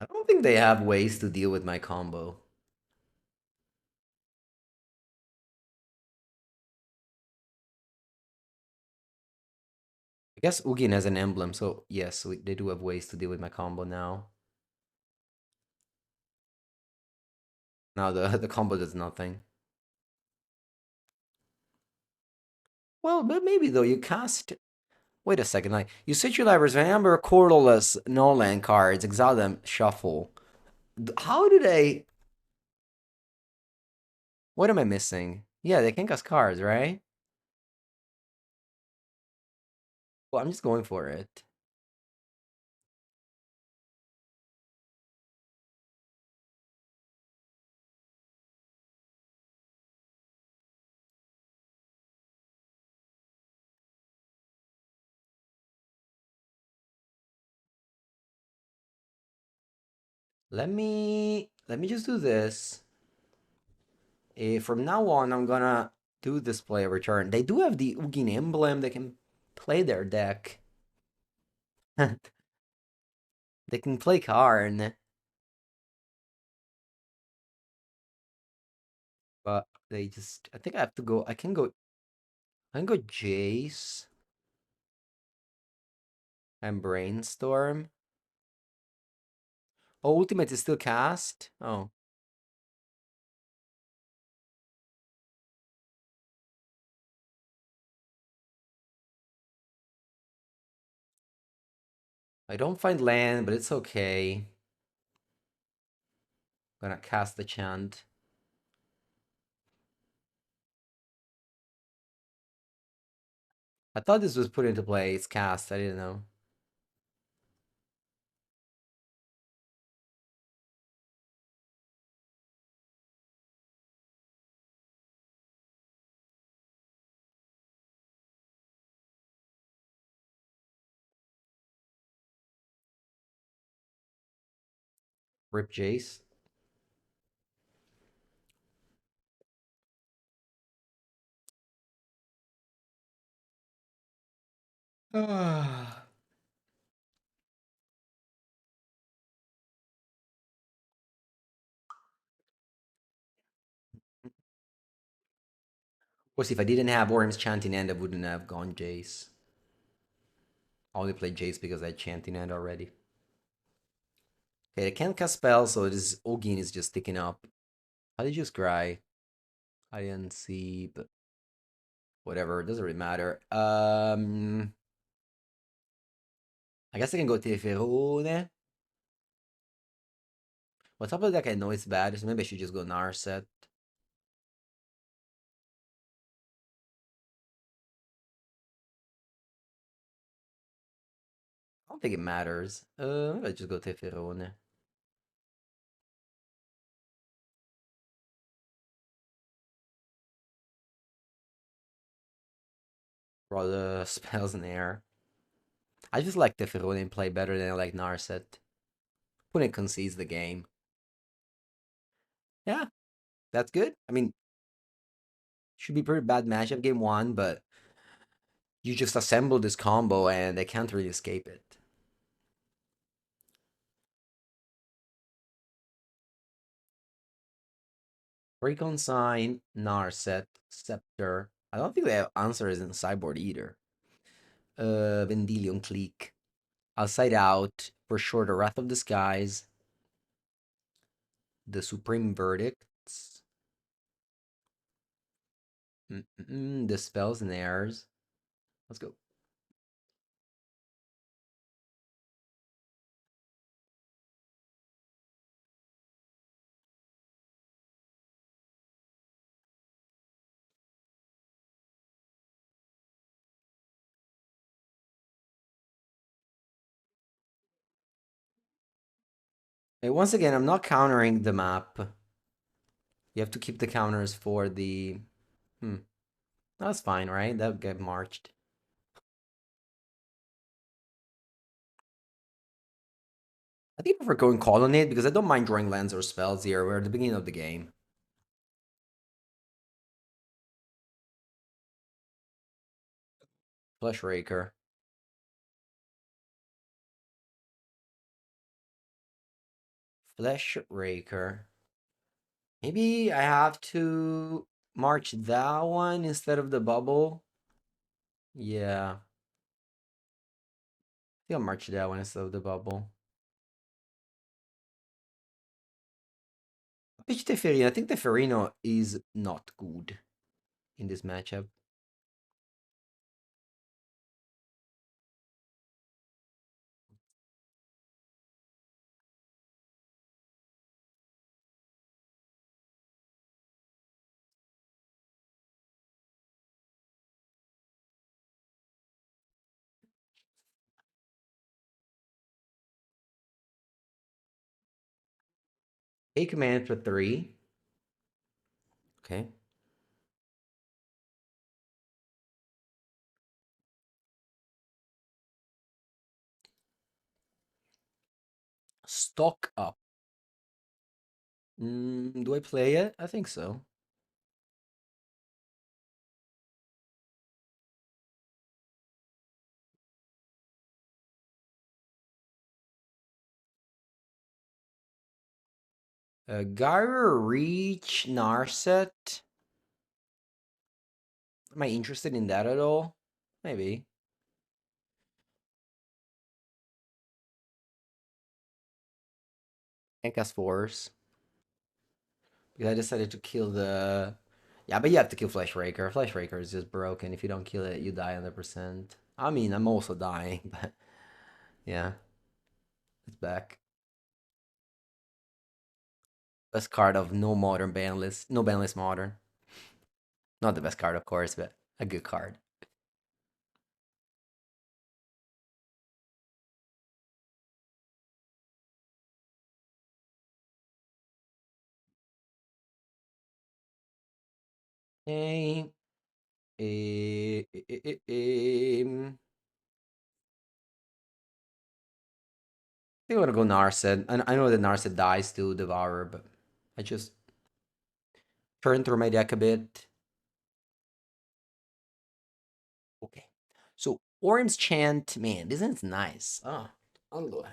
I don't think they have ways to deal with my combo. I guess Ugin has an emblem, so yes, they do have ways to deal with my combo now. Now the the combo does nothing. Well, but maybe though you cast. Wait a second, like you switch your libraries, remember cordless no land cards, exile them, shuffle. How do they? What am I missing? Yeah, they can cast cards, right? Well, I'm just going for it. Let me just do this. From now on, I'm gonna do display return. They do have the Ugin emblem. They can play their deck. They can play Karn, but they just. I think I have to go. I can go. I can go Jace and Brainstorm. Oh, Ultimate is still cast. Oh, I don't find land, but it's okay. Gonna cast the chant. I thought this was put into play. It's cast. I didn't know. Rip Jace. Of course, if I didn't have Worm's chanting end, I wouldn't have gone Jace. I only played Jace because I had chanting end already. Okay, I can't cast spells, so this Ogin is just sticking up. How did you scry? I didn't see, but whatever, it doesn't really matter. I guess I can go Teferone. On top of that, I know it's bad, so maybe I should just go Narset. I don't think it matters. Maybe I just go Teferone. Draw the spells in the air. I just like Teferone play better than I like Narset. When it concedes the game. Yeah, that's good. I mean, should be pretty bad matchup game one, but you just assemble this combo and they can't really escape it. Recon Sign, Narset, Scepter. I don't think they have answers in sideboard either. Vendilion Clique. Outside Out, for sure, the Wrath of the Skies, the Supreme Verdicts, the Spells and Airs. Let's go. Hey, once again, I'm not countering the map. You have to keep the counters for the. Hmm. That's fine, right? That'll get marched. I think I prefer going Colonnade because I don't mind drawing lands or spells here. We're at the beginning of the game. Flesh Raker. Flesh Raker. Maybe I have to march that one instead of the bubble. Yeah. I think I'll march that one instead of the bubble. Pitch Teferino. I think Teferino is not good in this matchup. A command for 3. Okay. Stock up. Do I play it? I think so. Gyro Reach Narset. Am I interested in that at all? Maybe. And cast Force. Because I decided to kill the... Yeah, but you have to kill Flesh Raker. Flesh Raker is just broken. If you don't kill it, you die 100%. I mean, I'm also dying, but... Yeah. It's back. Best card of no modern ban list. No ban list modern. Not the best card, of course, but a good card. Okay. I think I'm gonna go Narset. I know that Narset dies to Devourer, but I just turn through my deck a bit. Okay. So Orim's Chant, man, isn't it nice? Oh, Unload.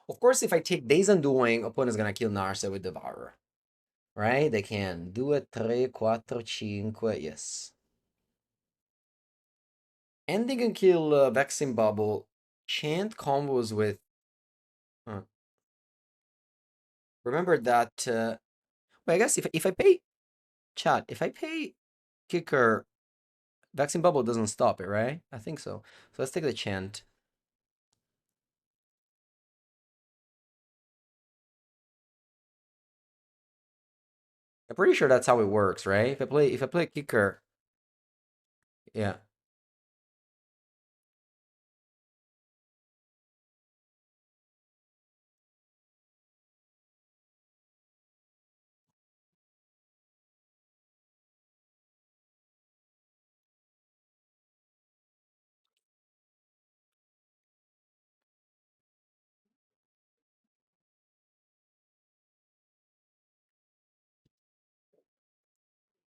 Of course, if I take Days Undoing, opponent's gonna kill Narset with Devourer. Right? They can. 2, 3, 4, 5. Yes. And they can kill Vexing Bubble. Chant combos with. Huh. Remember that. Well, I guess if I pay. Chat, if I pay Kicker, Vexing Bubble doesn't stop it, right? I think so. So let's take the Chant. I'm pretty sure that's how it works, right? If I play Kicker, yeah.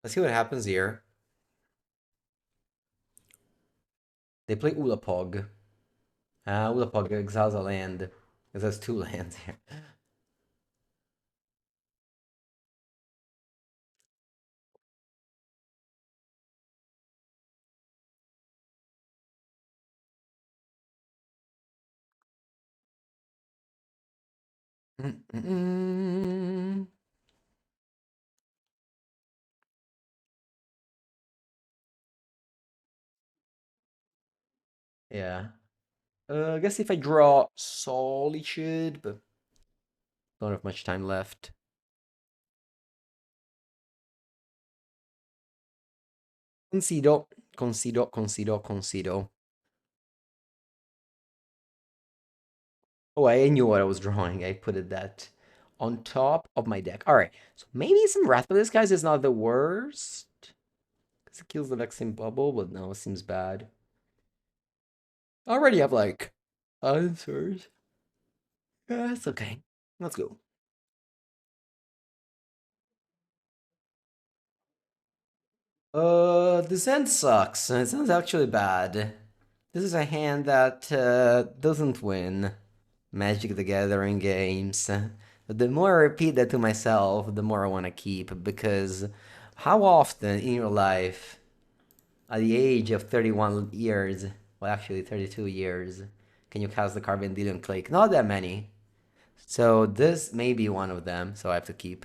Let's see what happens here. They play Ulapog. Ulapog exiles a land. Because there's 2 lands here. Mm-mm-mm. Yeah. I guess if I draw Solitude, but don't have much time left. Consido, consido. Oh, I knew what I was drawing. I put it that on top of my deck. All right, so maybe some Wrath, but this guy's is not the worst. Because it kills the Vexing Bubble, but no, it seems bad. I already have, like, answers. Yeah, it's okay. Let's go. This hand sucks. It sounds actually bad. This is a hand that doesn't win. Magic the Gathering games. But the more I repeat that to myself, the more I want to keep because how often in your life, at the age of 31 years, well, actually 32 years, can you cast the card Vendilion Click? Not that many. So this may be one of them, so I have to keep.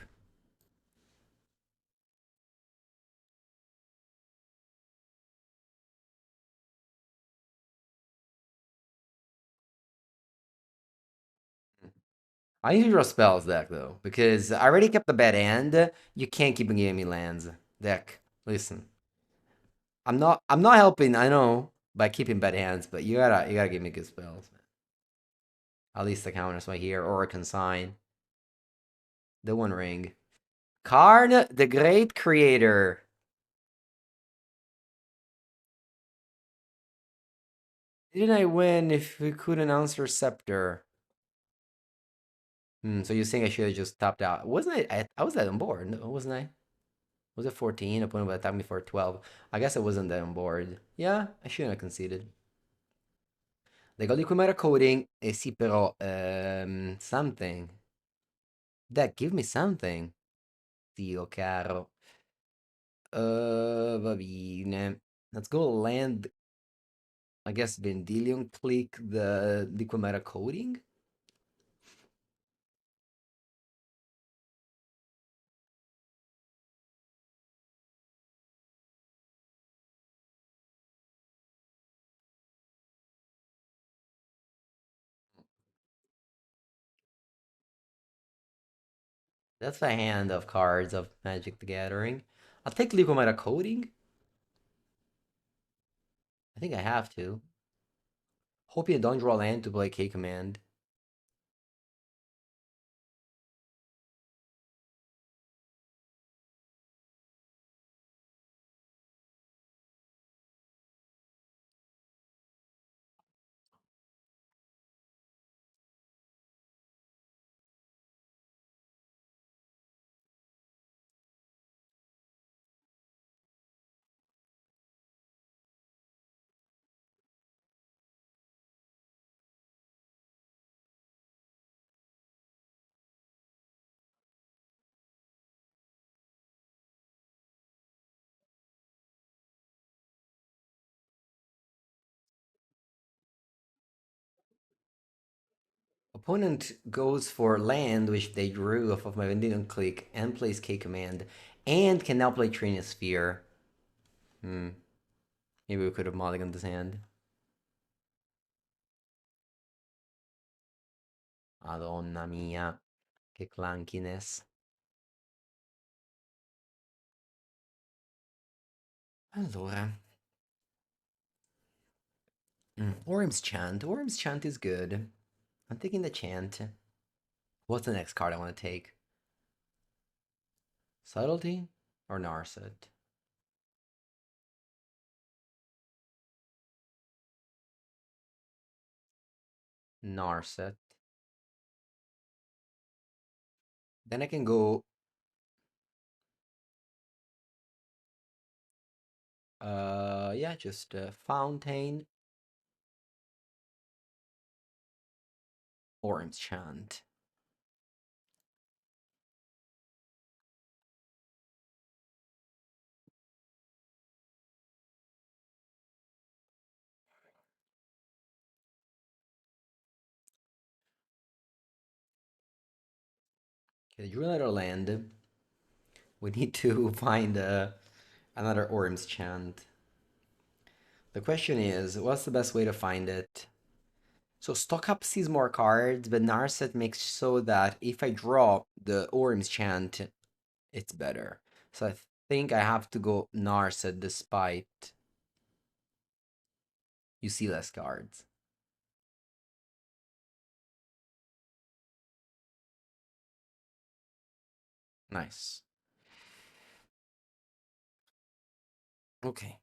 I need to draw spells deck though, because I already kept the bad end. You can't keep giving me lands. Deck, listen. I'm not helping, I know, by keeping bad hands, but you gotta give me good spells. At least the counters right here, or a consign. The One Ring. Karn, the Great Creator. Didn't I win if we couldn't answer Scepter? So you're saying I should have just topped out? Wasn't I was that on board, no, wasn't I? Was it 14? Opponent would attack me for 12. I guess I wasn't that on board. Yeah, I shouldn't have conceded. Leggo di Chimera Coding. Eh sì, però, something. Dai, give me something. Dio caro. Va bene. Let's go land, I guess, Vendilion. Click the Liquimera Coding. That's a hand of cards of Magic the Gathering. I'll take Liquimera Coding. I think I have to. Hope you don't draw land to play K Command. Opponent goes for land, which they drew off of my Vendilion Click, and plays K Command, and can now play Trinosphere. Hmm. Maybe we could have mulliganed this hand. Madonna mia, che clunkiness. Allora. Orim's Chant. Orim's Chant is good. I'm taking the Chant. What's the next card I want to take? Subtlety or Narset? Narset. Then I can go. Yeah, just Fountain. Orim's Chant. Okay, drew another land. We need to find another Orim's Chant. The question is, what's the best way to find it? So stock up sees more cards, but Narset makes so that if I draw the Orim's Chant, it's better. So I think I have to go Narset despite you see less cards. Nice. Okay.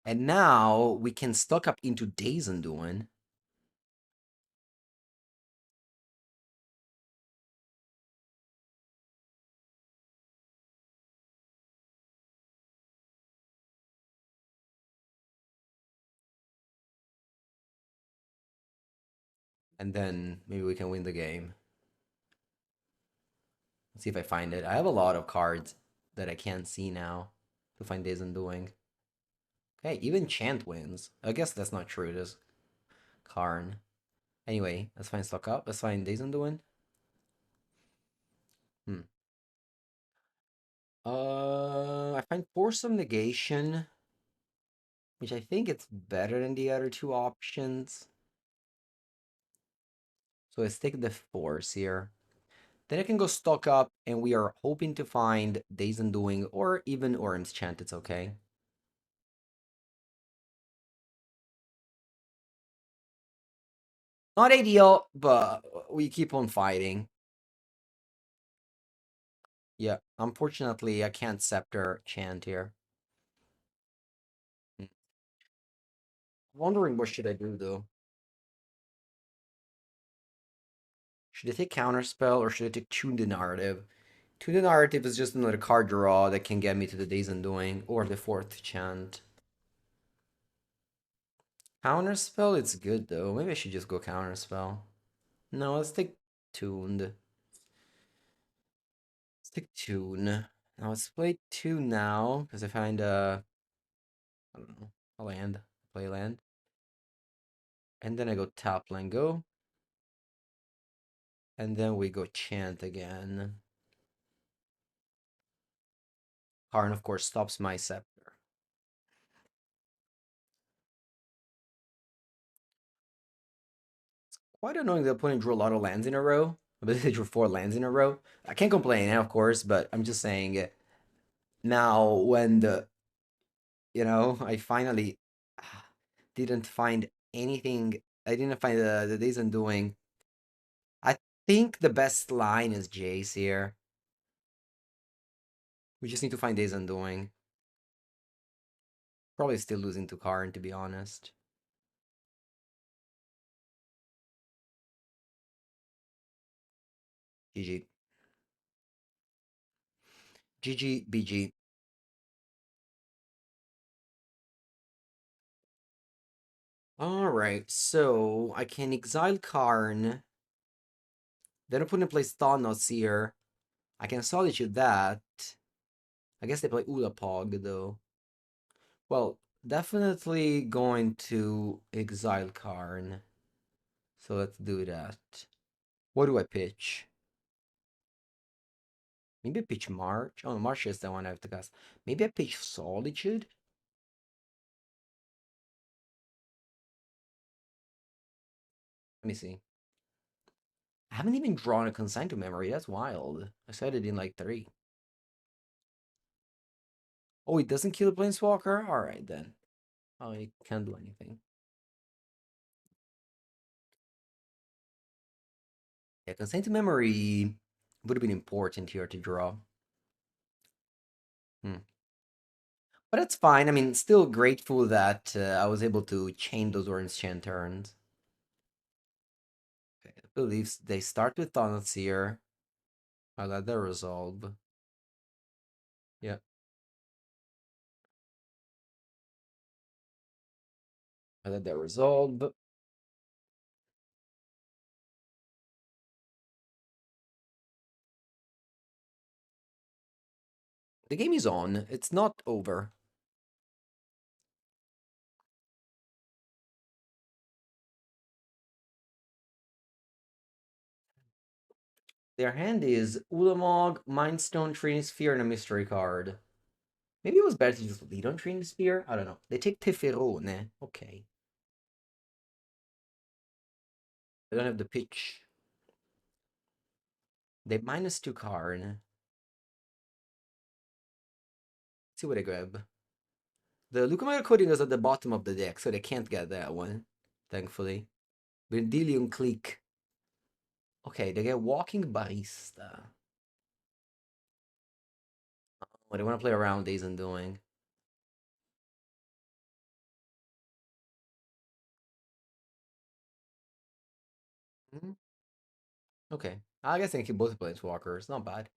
And now we can stock up into Days Undoing. and then maybe we can win the game. Let's see if I find it. I have a lot of cards that I can't see now to find Days Undoing. Okay, even Chant wins. I guess that's not true. There's Karn. Anyway, let's find Stock Up. Let's find Days Undoing. Hmm. I find Force of Negation, which I think it's better than the other two options. So let's take the Force here. Then I can go Stock Up, and we are hoping to find Days Undoing or even Orim's Chant. It's okay. Not ideal, but we keep on fighting. Yeah, unfortunately, I can't Scepter Chant here. Hmm. Wondering what should I do though. Should I take Counterspell or should I take Tune the Narrative? Tune the Narrative is just another card draw that can get me to the Days Undoing or the fourth chant. Counterspell, it's good though. Maybe I should just go Counterspell. No, let's take Tuned. Let's take Tune. Now let's play Tune now because I find I don't know, a land, play land, and then I go tap land go, and then we go chant again. Karn, of course, stops my scepter. Quite annoying the opponent drew a lot of lands in a row. But they drew 4 lands in a row. I can't complain, of course, but I'm just saying now when I finally didn't find anything. I didn't find the Days Undoing. I think the best line is Jace here. We just need to find Days Undoing. Probably still losing to Karn, to be honest. GG. GG, BG. Alright, so I can exile Karn. Then opponent plays Thanos here. I can solitude that. I guess they play Ulapog though. Well, definitely going to exile Karn. So let's do that. What do I pitch? Maybe I pitch March. Oh, March is the one I have to cast. Maybe I pitch Solitude? Let me see. I haven't even drawn a consign to memory. That's wild. I said it in like 3. Oh, it doesn't kill a Planeswalker? Alright then. Oh, it can't do anything. Yeah, consign to memory would have been important here to draw. Hmm. But that's fine. I mean, still grateful that I was able to chain those orange Chan turns. Okay, I believe they start with Thana's here. I let that resolve. Yeah, I let that resolve. The game is on. It's not over. Their hand is Ulamog, Mindstone, Training Sphere, and a mystery card. Maybe it was better to just lead on Training Sphere? I don't know. They take Teferone. Okay. I don't have the pitch. They -2 card. Let's see what I grab. The Lucamite coding is at the bottom of the deck, so they can't get that one, thankfully. Vendilium Clique. Okay, they get Walking Barista. Oh, they want to play around Days Undoing. Hmm. Okay. I guess I can keep both Planeswalkers. Not bad.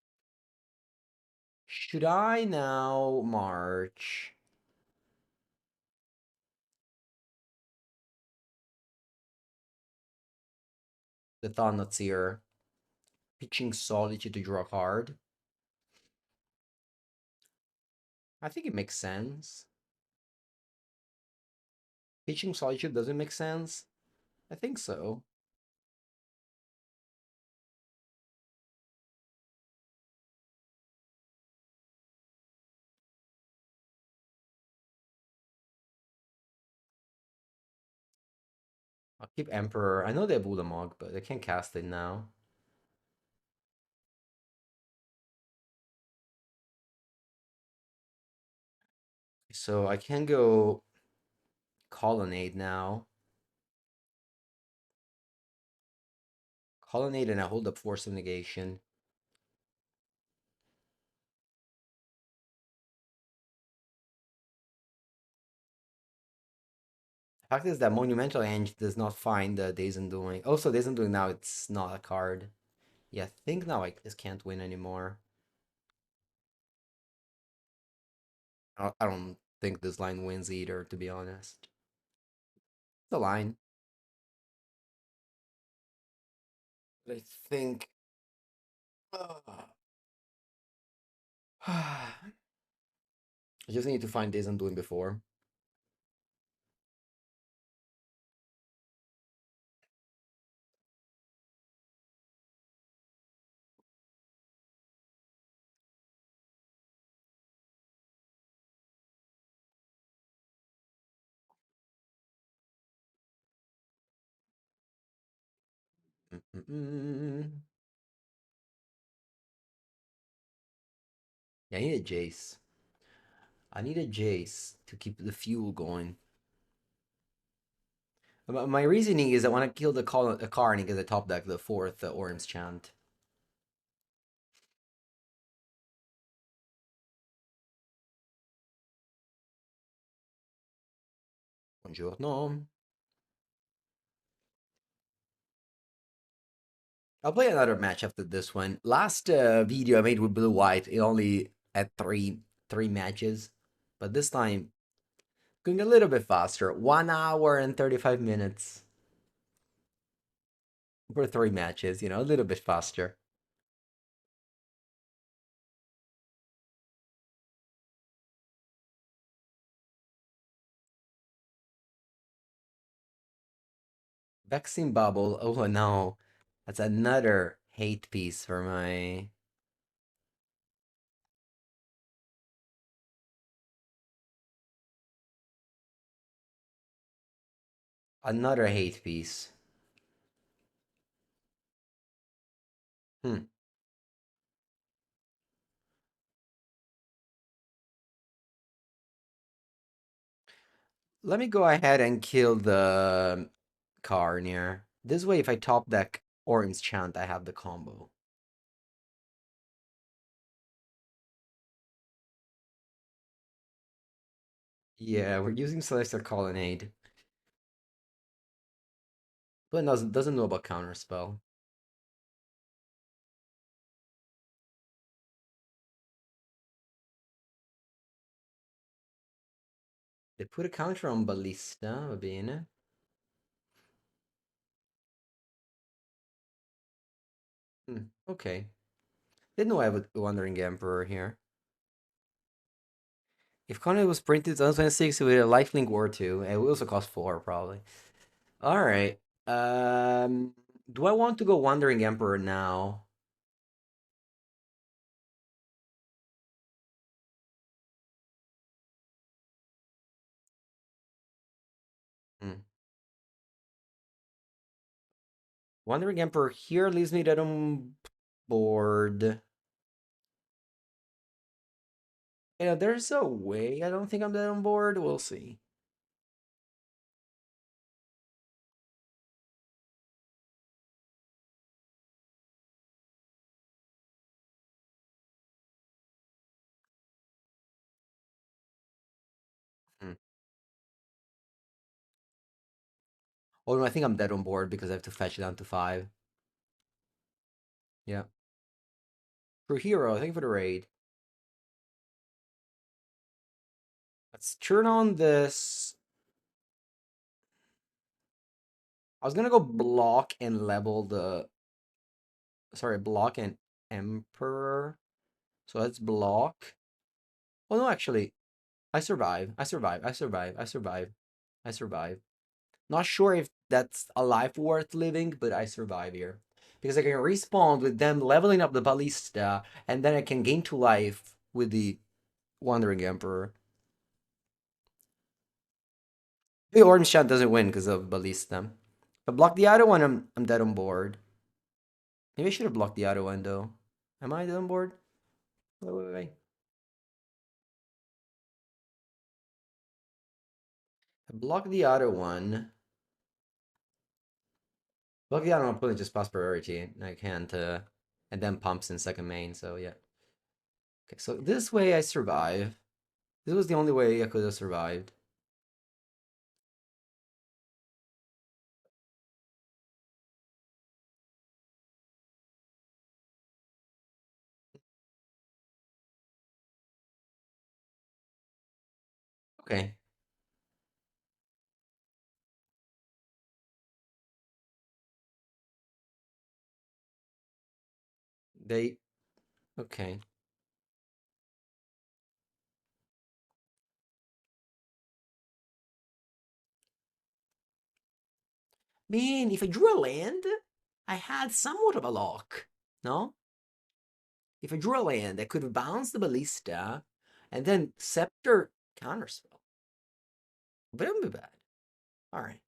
Should I now march? the Thought here. Pitching Solitude to draw a card. I think it makes sense. Pitching Solitude doesn't make sense. I think so. I'll keep Emperor. I know they have Ulamog, but they can't cast it now. So I can go Colonnade now. Colonnade and I hold up Force of Negation. The fact is that Monumental End does not find Days Undoing. Also, Days Undoing now it's not a card. Yeah, I think now I just can't win anymore. I don't think this line wins either, to be honest. The line. But I think. I just need to find Days Undoing before. Mm-mm-mm. Yeah, I need a Jace. I need a Jace to keep the fuel going. My reasoning is that when I kill the car and he gets a top deck, the fourth Orim's Chant. Buongiorno. I'll play another match after this one. Last video I made with Blue White, it only had three matches, but this time going a little bit faster. 1 hour and 35 minutes for three matches. A little bit faster. Vaccine bubble. Oh no, that's another hate piece for my. Another hate piece. Hmm. Let me go ahead and kill the Carnier. This way, if I top deck Orin's Chant, I have the combo. Yeah, we're using Celestial Colonnade. But doesn't know about Counterspell. They put a counter on Ballista, va bene. Okay. Didn't know I have a Wandering Emperor here. If Conan was printed in 2026 with a lifelink or two, it would also cost 4 probably. Alright. Do I want to go Wandering Emperor now? Hmm. Wandering Emperor here leaves me dead on board. There's a way I don't think I'm dead on board. We'll see. Hmm. Oh no, I think I'm dead on board because I have to fetch it down to 5. Yeah. For Hero, thank you for the raid. Let's turn on this. I was gonna go block and level the, sorry, block and Emperor. So let's block. Oh no, actually, I survive. I survive. I survive. I survive. I survive. Not sure if that's a life worth living, but I survive here. Because I can respawn with them leveling up the ballista, and then I can gain 2 life with the Wandering Emperor. The orange shot doesn't win because of ballista. If I block the other one, I'm dead on board. Maybe I should have blocked the other one though. Am I dead on board? Wait, wait, wait. I block the other one. Block the other one, put it just past priority. I can't, and then pumps in second main, so yeah. Okay, so this way I survive. This was the only way I could have survived. Okay. They, okay. Man, if I drew a land, I had somewhat of a lock. No? If I drew a land, I could have bounced the ballista and then scepter counterspell. But it wouldn't be bad. Alright.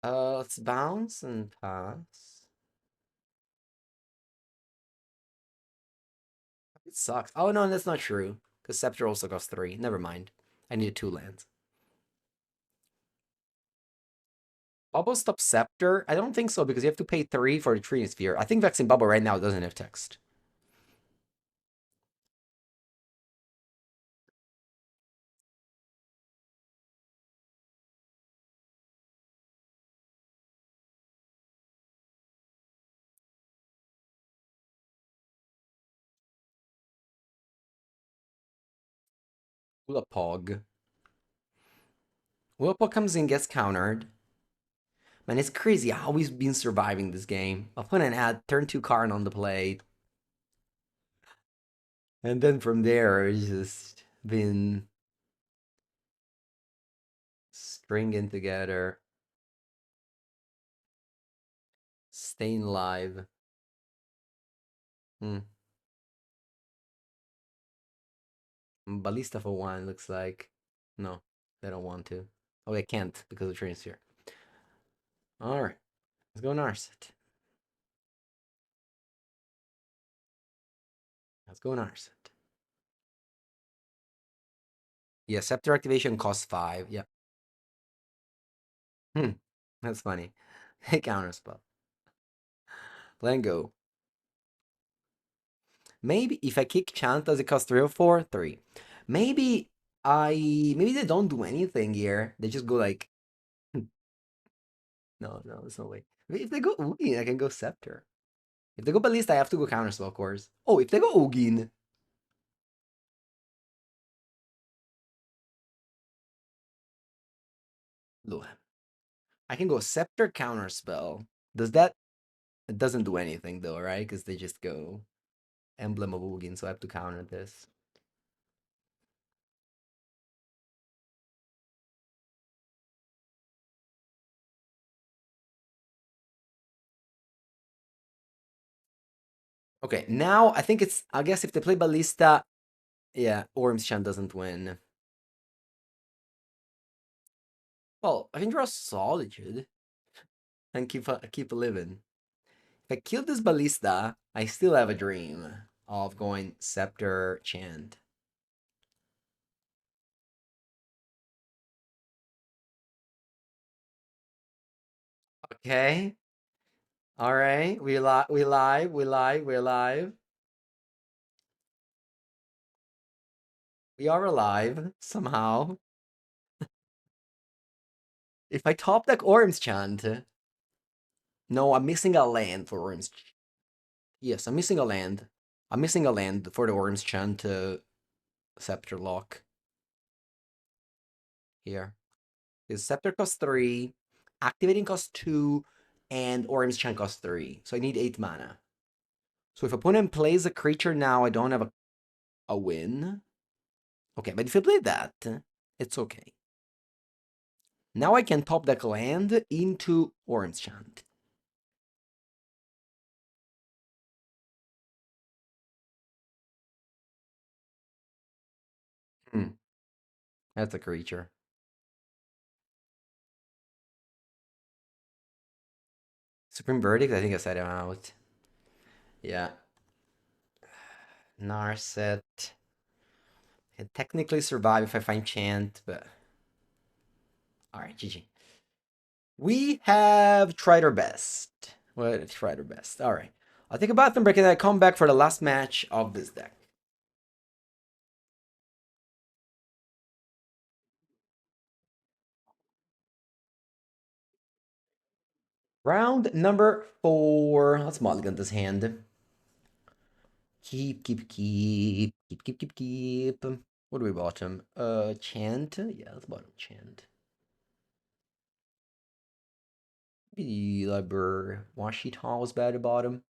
Let's bounce and pass. It sucks. Oh no, that's not true. Because scepter also costs 3. Never mind. I needed 2 lands. Bubble Stop Scepter? I don't think so because you have to pay 3 for the Tree Sphere. I think Vexing Bubble right now doesn't have text. Ulapog. Ulapog comes in, gets countered. Man, it's crazy how he's been surviving this game. Opponent had turn 2 card on the plate. And then from there, it's just been stringing together. Staying alive. Hmm. Ballista for 1 looks like. No, they don't want to. Oh, they can't because of Train Sphere. Alright, let's go Narset. Let's go Narset. Yeah, Scepter activation costs 5. Yeah. Hmm. That's funny. Counterspell. Go. Maybe if I kick Chant, does it cost 3 or 4? 3. Maybe maybe they don't do anything here. They just go like no, no, there's no way. If they go Ugin, I can go Scepter. If they go Ballista, I have to go Counterspell, of course. Oh, if they go Ugin. Look, I can go Scepter Counterspell. Does that it doesn't do anything though, right? Because they just go Emblem of Ugin, so I have to counter this. Okay, now I think it's I guess if they play Ballista, yeah, Ormschan doesn't win. Well, I can draw Solitude and keep living. If I kill this Ballista, I still have a dream of going Scepter Chant. Okay. All right. We're live. We are alive somehow. If I top deck Ormschant, no, I'm missing a land for Ormschant. Yes, I'm missing a land. I'm missing a land for the Ormschant Scepter lock here. His Scepter costs 3, activating costs 2, and Orim's Chant costs 3. So I need 8 mana. So if opponent plays a creature now, I don't have a win. Okay, but if I play that, it's okay. Now I can top deck land into Orim's Chant. Hmm, that's a creature. Supreme Verdict, I think I set him out. Yeah. Narset. Can technically survive if I find Chant, but... Alright, GG. We have tried our best. Well, tried our best. Alright. I'll take a bathroom break and I come back for the last match of this deck. Round number 4. Let's mulligan this hand. Keep, keep, keep, keep, keep, keep, keep. What do we bottom? Chant? Yeah, let's bottom Chant. Maybe library. Washi Hall was bad at bottom.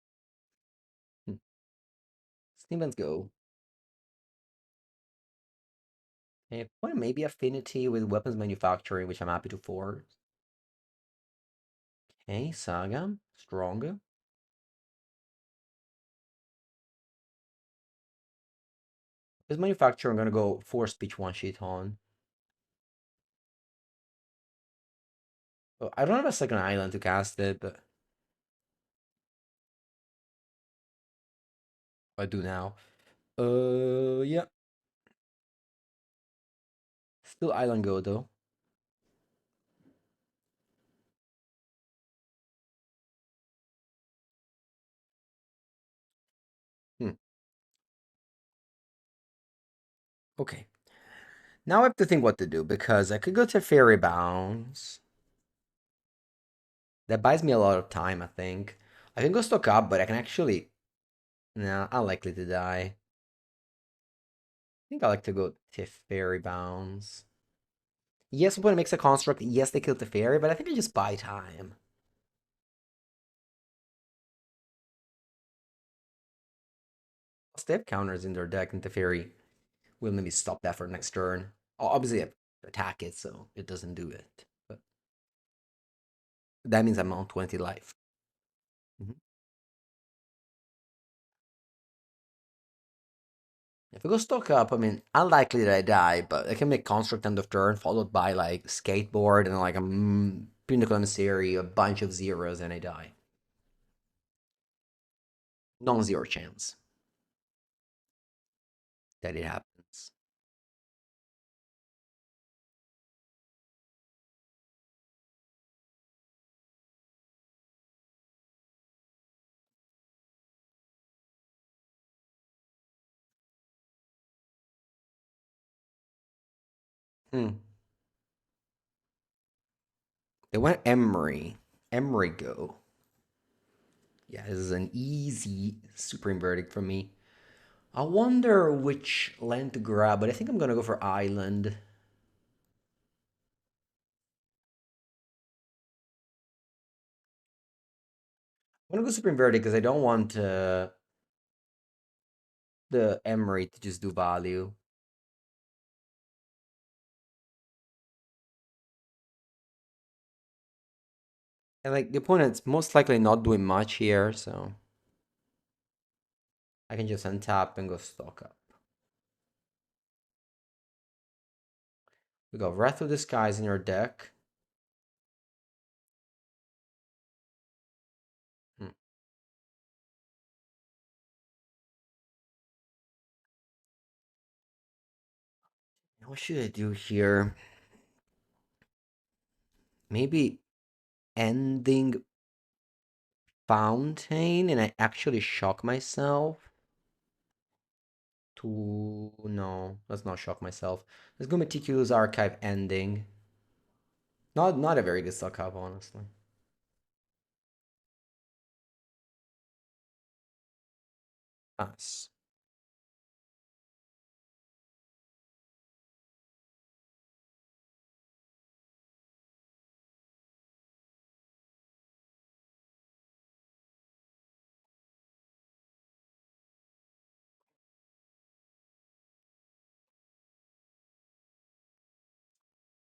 Steambands go. Okay, point maybe affinity with weapons manufacturing, which I'm happy to force. Okay, Saga. Stronger. This manufacturer, I'm gonna go force speech one sheet on. Oh, I don't have a second island to cast it, but I do now. Yeah. Still island go though. Hmm. Okay. Now I have to think what to do because I could go to Fairy Bounce. That buys me a lot of time, I think. I can go stock up, but I can actually... Nah, unlikely to die. I think I like to go to Fairy Bounce. Yes, opponent makes a construct. Yes, they kill the fairy, but I think I just buy time. Plus, they have counters in their deck, and the fairy will maybe stop that for next turn. Obviously, I attack it, so it doesn't do it. But that means I'm on 20 life. Mhm. If I go stock up, I mean, unlikely that I die, but I can make construct end of turn, followed by like skateboard and like a pinnacle emissary, a bunch of zeros, and I die. Non-zero chance that it happens. Hmm. They went Emery. Emery go. Yeah, this is an easy Supreme Verdict for me. I wonder which land to grab, but I think I'm gonna go for Island. I'm gonna go Supreme Verdict because I don't want the Emery to just do value. And like the opponent's most likely not doing much here, so I can just untap and go stock up. We got Wrath of the Skies in your deck. Hmm. What should I do here? Maybe ending Fountain and I actually shock myself to... No, let's not shock myself. Let's go Meticulous Archive ending. Not a very good stock up, honestly. Pass.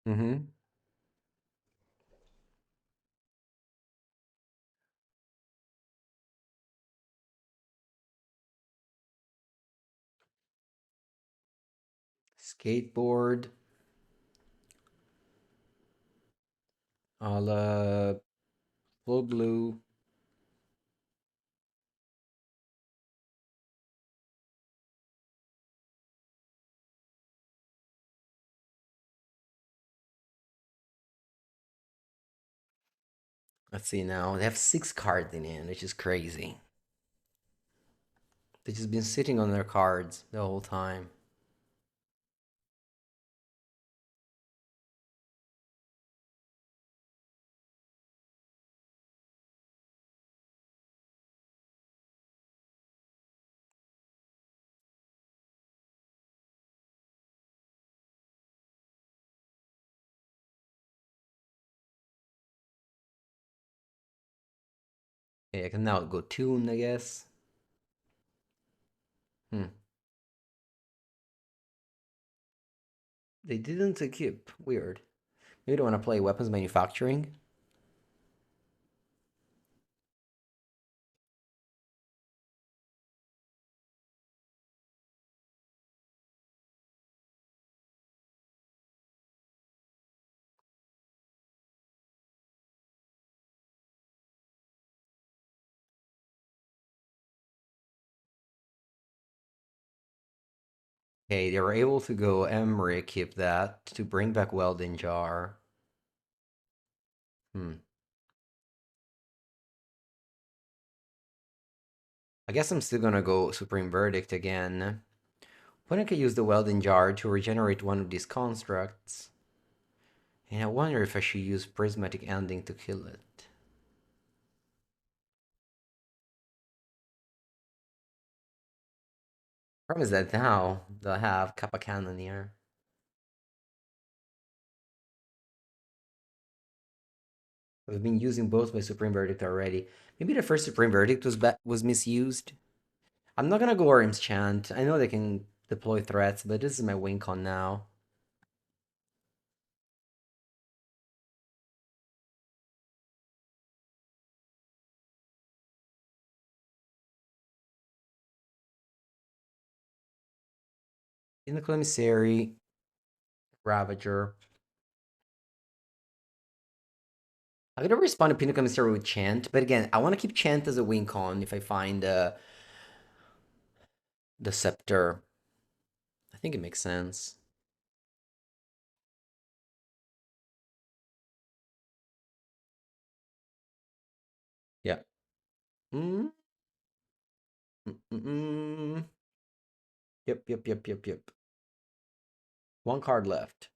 Mm-hmm. Skateboard. I'll full blue. Let's see now. They have six cards in hand, which is crazy. They've just been sitting on their cards the whole time. Okay, I can now go tune, I guess. Hmm. They didn't equip. Weird. Maybe they want to play weapons manufacturing. Okay, they were able to go Emery keep that to bring back Weldon Jar. Hmm. I guess I'm still gonna go Supreme Verdict again. When I could use the Weldon Jar to regenerate one of these constructs. And I wonder if I should use Prismatic Ending to kill it. Problem is that now they'll have Kappa Cannoneer. I've been using both my Supreme Verdict already. Maybe the first Supreme Verdict was misused. I'm not gonna go Orim's Chant. I know they can deploy threats, but this is my win con now. In the Commissary, Ravager. I'm gonna respond to Pinnacle Commissary with Chant, but again, I want to keep Chant as a win con if I find the Scepter. I think it makes sense. Yeah. Mm, mm, mm, mm. Yep, yep, yep, yep, yep. One card left.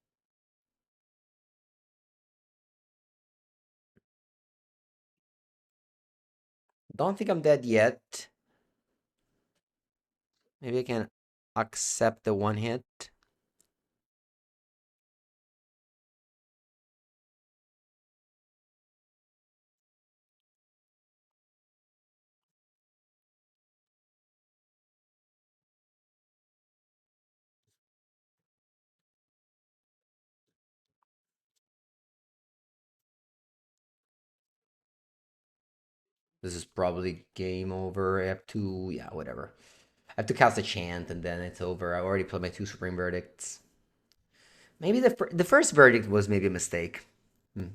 Don't think I'm dead yet. Maybe I can accept the one hit. This is probably game over. I have to, yeah, whatever. I have to cast a chant and then it's over. I already played my two Supreme Verdicts. Maybe the first verdict was maybe a mistake. Hmm.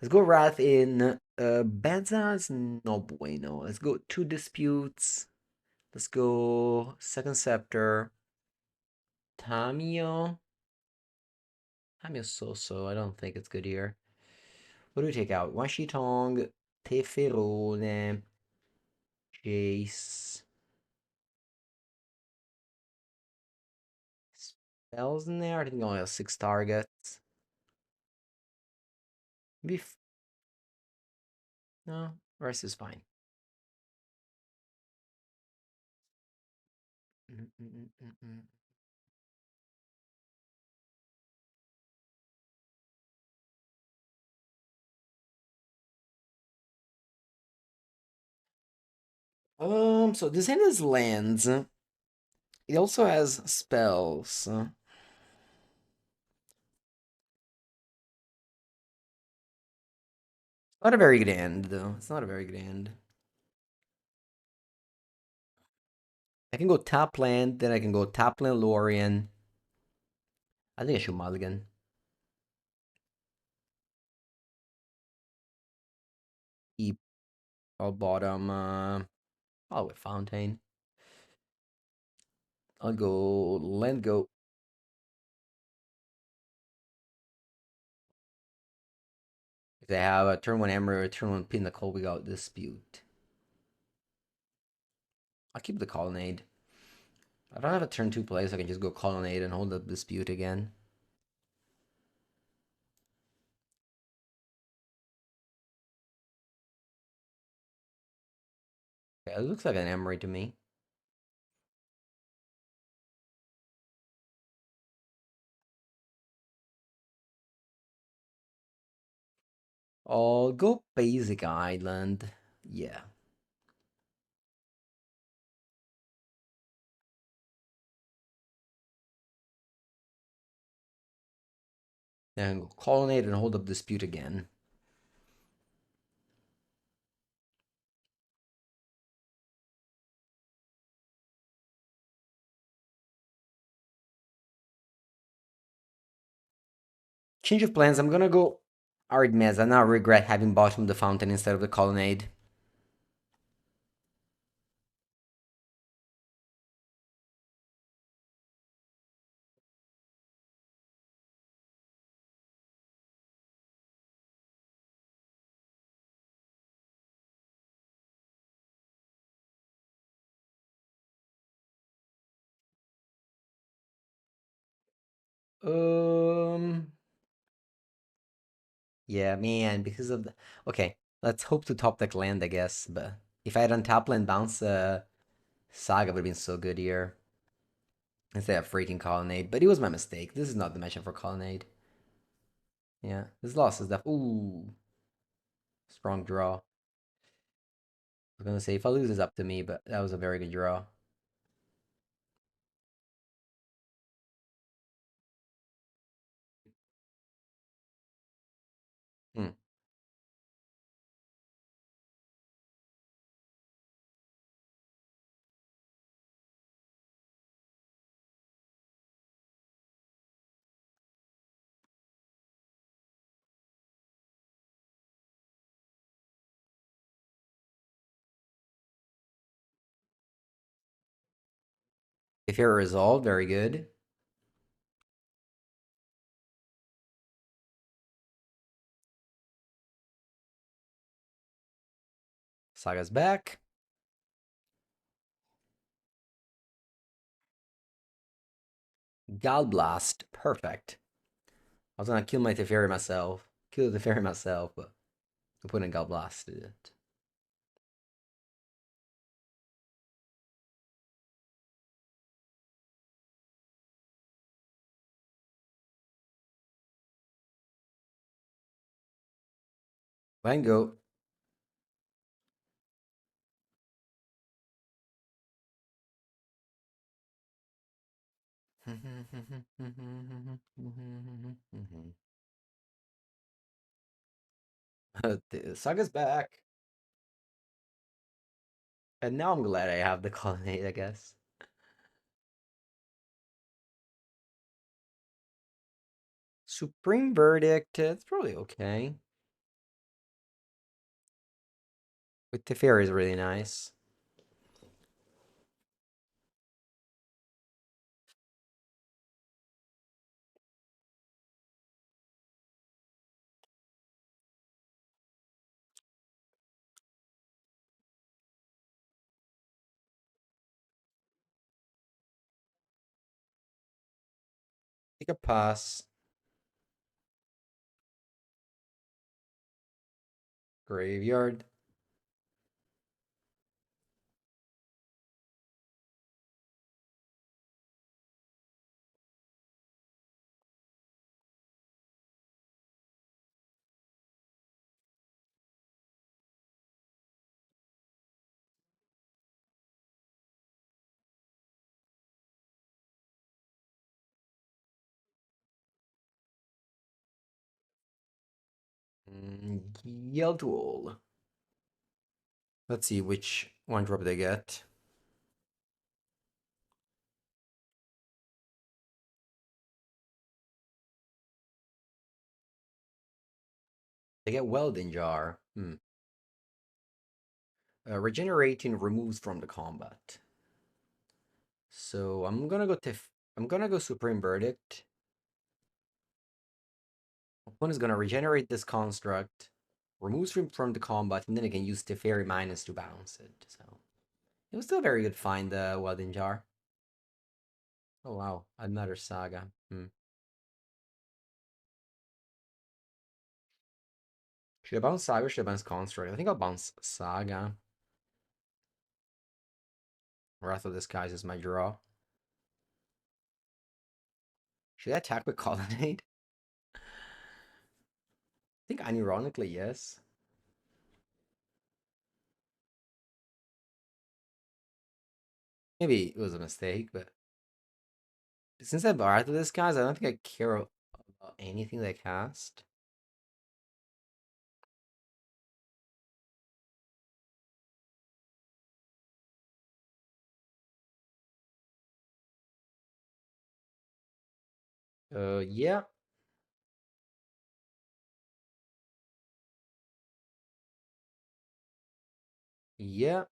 Let's go Wrath in Benza's no bueno. Let's go two disputes. Let's go second scepter. Tamio. Tamio so. I don't think it's good here. What do we take out? Washitong, Teferone, Jace. Spells in there? I think it only has six targets. Maybe no, rest is fine. Mm, mm, mm, mm, mm. So this hand has lands. It also has spells. Not a very good end, though. It's not a very good end. I can go top land, then I can go top land Lorien. I think I should mulligan. Keep all bottom. I'll with Fountain. I'll go land go. If they have a turn one Emerald, turn one Pinnacle without dispute. I'll keep the Colonnade. I don't have a turn two play, so I can just go Colonnade and hold the dispute again. Yeah, it looks like an Emery to me. I'll go basic island. Yeah. Then go Colonnade and hold up dispute again. Change of plans. I'm gonna go Ardmez. I now regret having bottomed the fountain instead of the colonnade. Um. Yeah, man. Because of the. Okay, let's hope to top deck land, I guess. But if I had untap land bounce, Saga would have been so good here instead of freaking colonnade. But it was my mistake. This is not the matchup for colonnade. Yeah, this loss is def. Ooh, strong draw. I was gonna say if I lose, it's up to me, but that was a very good draw. Hmm. If you're resolved, very good. Saga's back. Blast, perfect. I was gonna kill my Teferi myself. Kill the Teferi myself, but I'm putting Blast in it. Mengu. The Saga's back. And now I'm glad I have the colonnade, I guess. Supreme Verdict, it's probably okay. With Teferi is really nice. Take a pass. Graveyard. Yield tool. Let's see which one drop they get. They get Welding Jar. Regenerating removes from the combat. So I'm gonna go Supreme Verdict. Opponent is gonna regenerate this construct, removes from the combat, and then it can use Teferi minus to bounce it. So it was still a very good find, the Welding Jar. Oh wow, another Saga. Should I bounce Saga or should I bounce Construct? I think I'll bounce Saga. Wrath of Disguise is my draw. Should I attack with Colonnade? I think unironically, yes. Maybe it was a mistake, but since I Wrath of Disguise, I don't think I care about anything they cast. Yeah, yeah.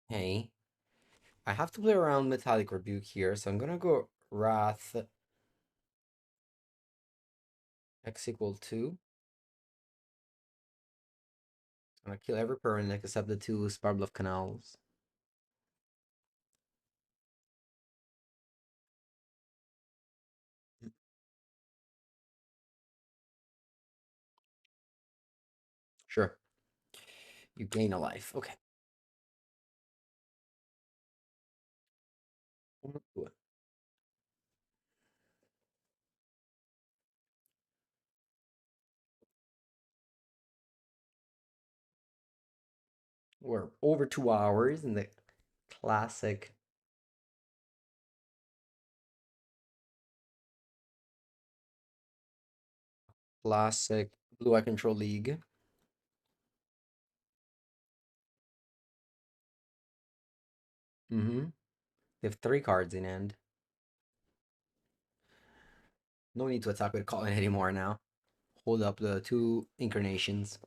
Hey, I have to play around Metallic Rebuke here, so I'm gonna go Wrath X equal 2. I'm gonna kill every permanent except the two Sparbluff Canals. Sure. You gain a life. Okay. We're over 2 hours in the classic classic Blue Eye Control League. They have 3 cards in hand. No need to attack with Colin anymore now. Hold up the 2 incarnations.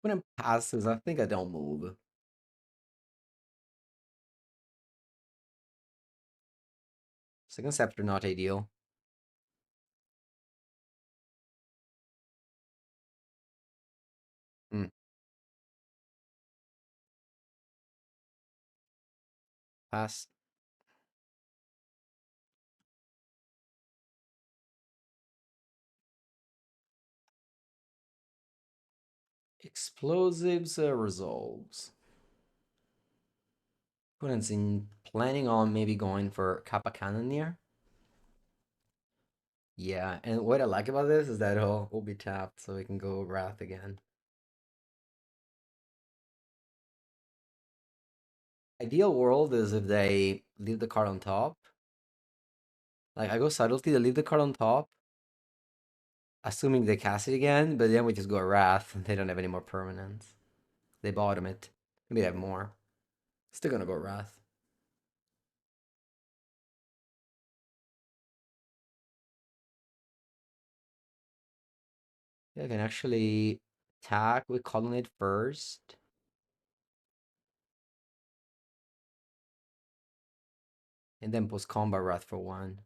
When it passes, I think I don't move. Second Scepter, not ideal. Hmm. Pass. Explosives resolves. Opponent's in planning on maybe going for Kappa Cannoneer. Yeah, and what I like about this is that will be tapped, so we can go Wrath again. Ideal world is if they leave the card on top. Like I go Subtlety, they leave the card on top, assuming they cast it again, but then we just go Wrath, and they don't have any more permanents. They bottom it. Maybe they have more. Still gonna go Wrath. Yeah, I can actually attack with Colonnade first, and then post combat Wrath for 1.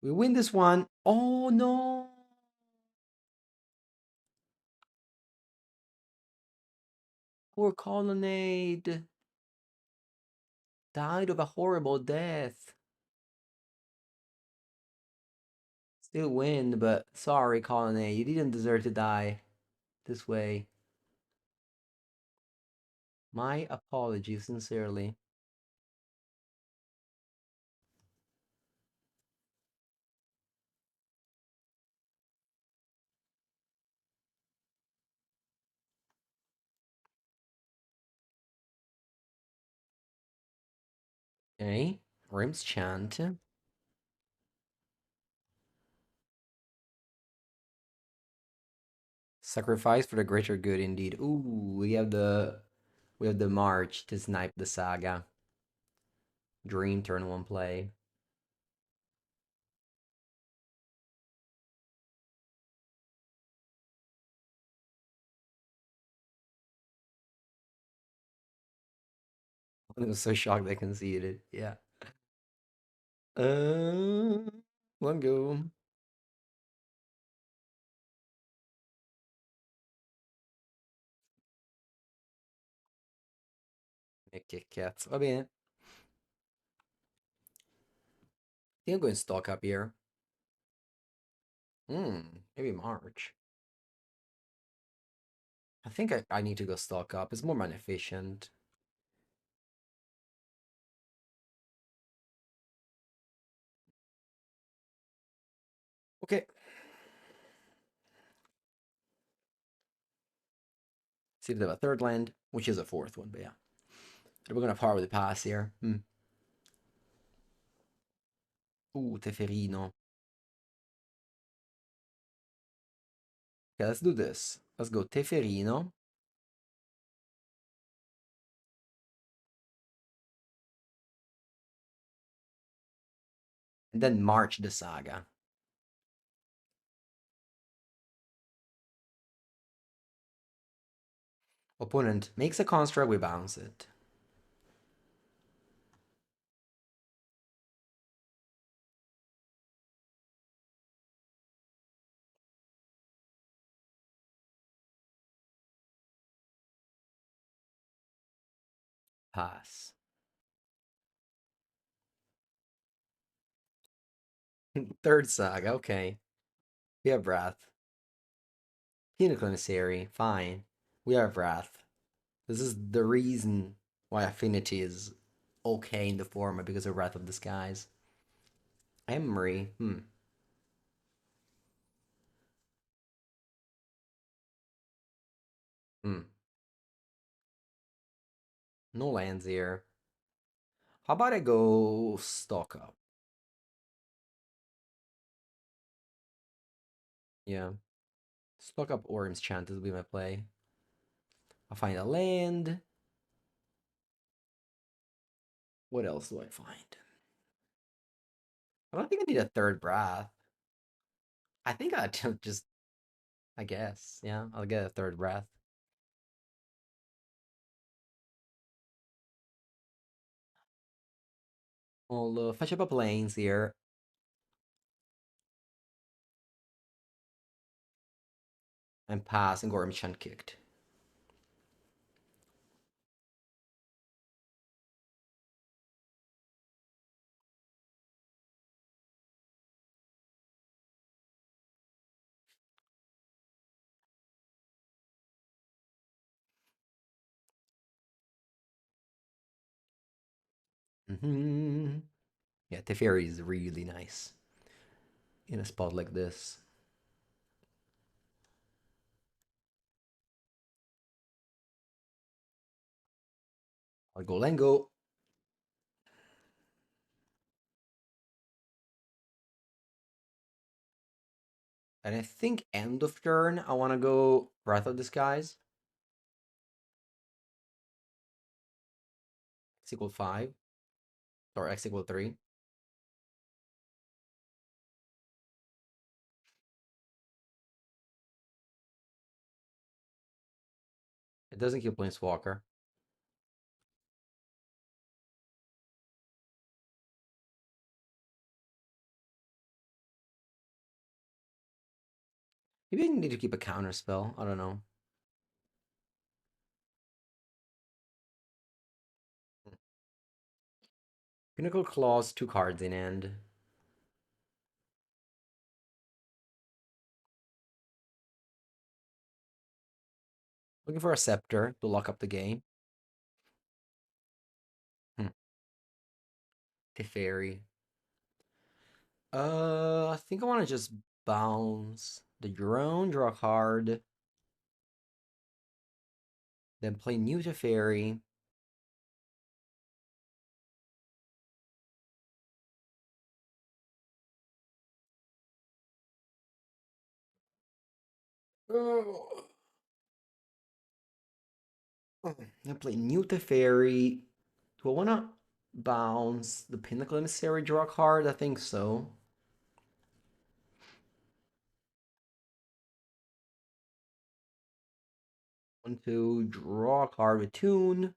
We win this one. Oh no! Poor Colonnade died of a horrible death. Still win, but sorry, Colonnade, you didn't deserve to die this way. My apologies, sincerely. Okay. Rim's chant. Sacrifice for the greater good indeed. Ooh, we have the march to snipe the saga. Dream turn one play. I was so shocked they conceded. Yeah. Uh, one go. E che cazzo. Va bene. I think I'm going stock up here. Maybe March. I think I need to go stock up. It's more money efficient. Okay. See if they have a third land, which is a fourth one, but yeah. We're gonna par with the pass here. Ooh, Teferino. Okay, let's do this. Let's go Teferino. And then March the Saga. Opponent makes a construct, we bounce it. Pass. Third Saga, okay. We have Wrath. Pinnacle Emissary, fine. We have Wrath. This is the reason why Affinity is okay in the format because of Wrath of the Skies. Emery, hmm. No lands here. How about I go stock up? Yeah. Stock up Orim's Chant will be my play. I'll find a land. What else do I find? I don't think I need a third breath. I think I just, I guess, yeah, I'll get a third breath. I'll fetch up a planes here and pass and Gorm Chant kicked. Hmm. Yeah, Teferi is really nice in a spot like this. I'll go Lengo. And I think end of turn, I want to go Breath of Disguise. X equal 5 or X equal 3. It doesn't kill Planeswalker. Maybe I need to keep a counter spell. I don't know. Pinnacle Claws, 2 cards in hand. Looking for a Scepter to lock up the game. Teferi. I think I want to just bounce the drone, draw a card, then play new Teferi. Oh. I play new Teferi. Do I want to bounce the Pinnacle Emissary, draw a card? I think so. Want to draw a card with Tune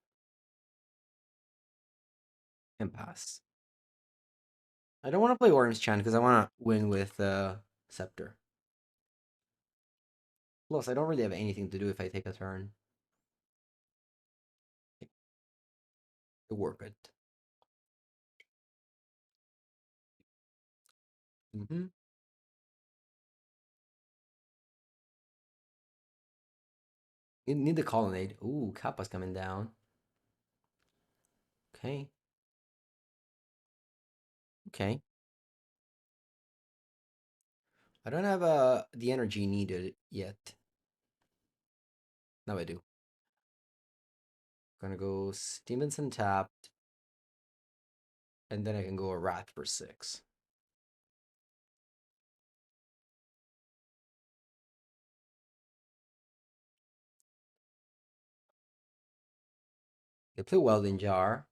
and pass. I don't want to play Orange Chan because I want to win with Scepter. Plus, I don't really have anything to do if I take a turn. To work it. Mm-hmm. You need the colonnade. Ooh, Kappa's coming down. Okay. Okay. I don't have the energy needed yet. Now I do. Gonna go Stevenson tapped, and then I can go a Wrath for 6. They play Welding Jar,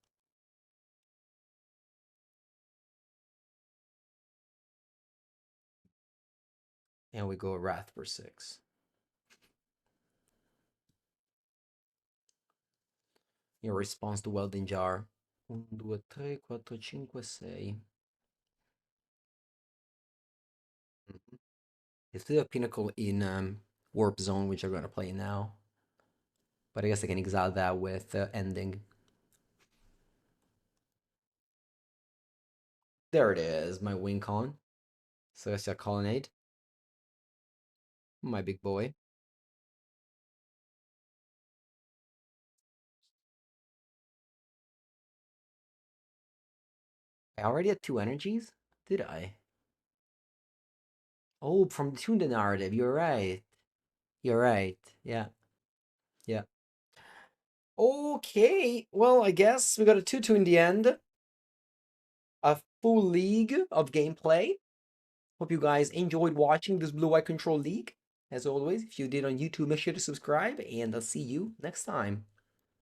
and we go a Wrath for 6. Your response to Welding Jar. 1, 2, 3, 4, 5, 6. They still have Pinnacle in Warp Zone, which I'm gonna play now. But I guess I can exile that with Ending. There it is, my win con. So it's a Colonnade. My big boy. I already had 2 energies? Did I? Oh, from Tune the Narrative. You're right. You're right. Yeah. Yeah. Okay. Well, I guess we got a 2-2 in the end. A full league of gameplay. Hope you guys enjoyed watching this Blue White Control League. As always, if you did on YouTube, make sure to subscribe, and I'll see you next time.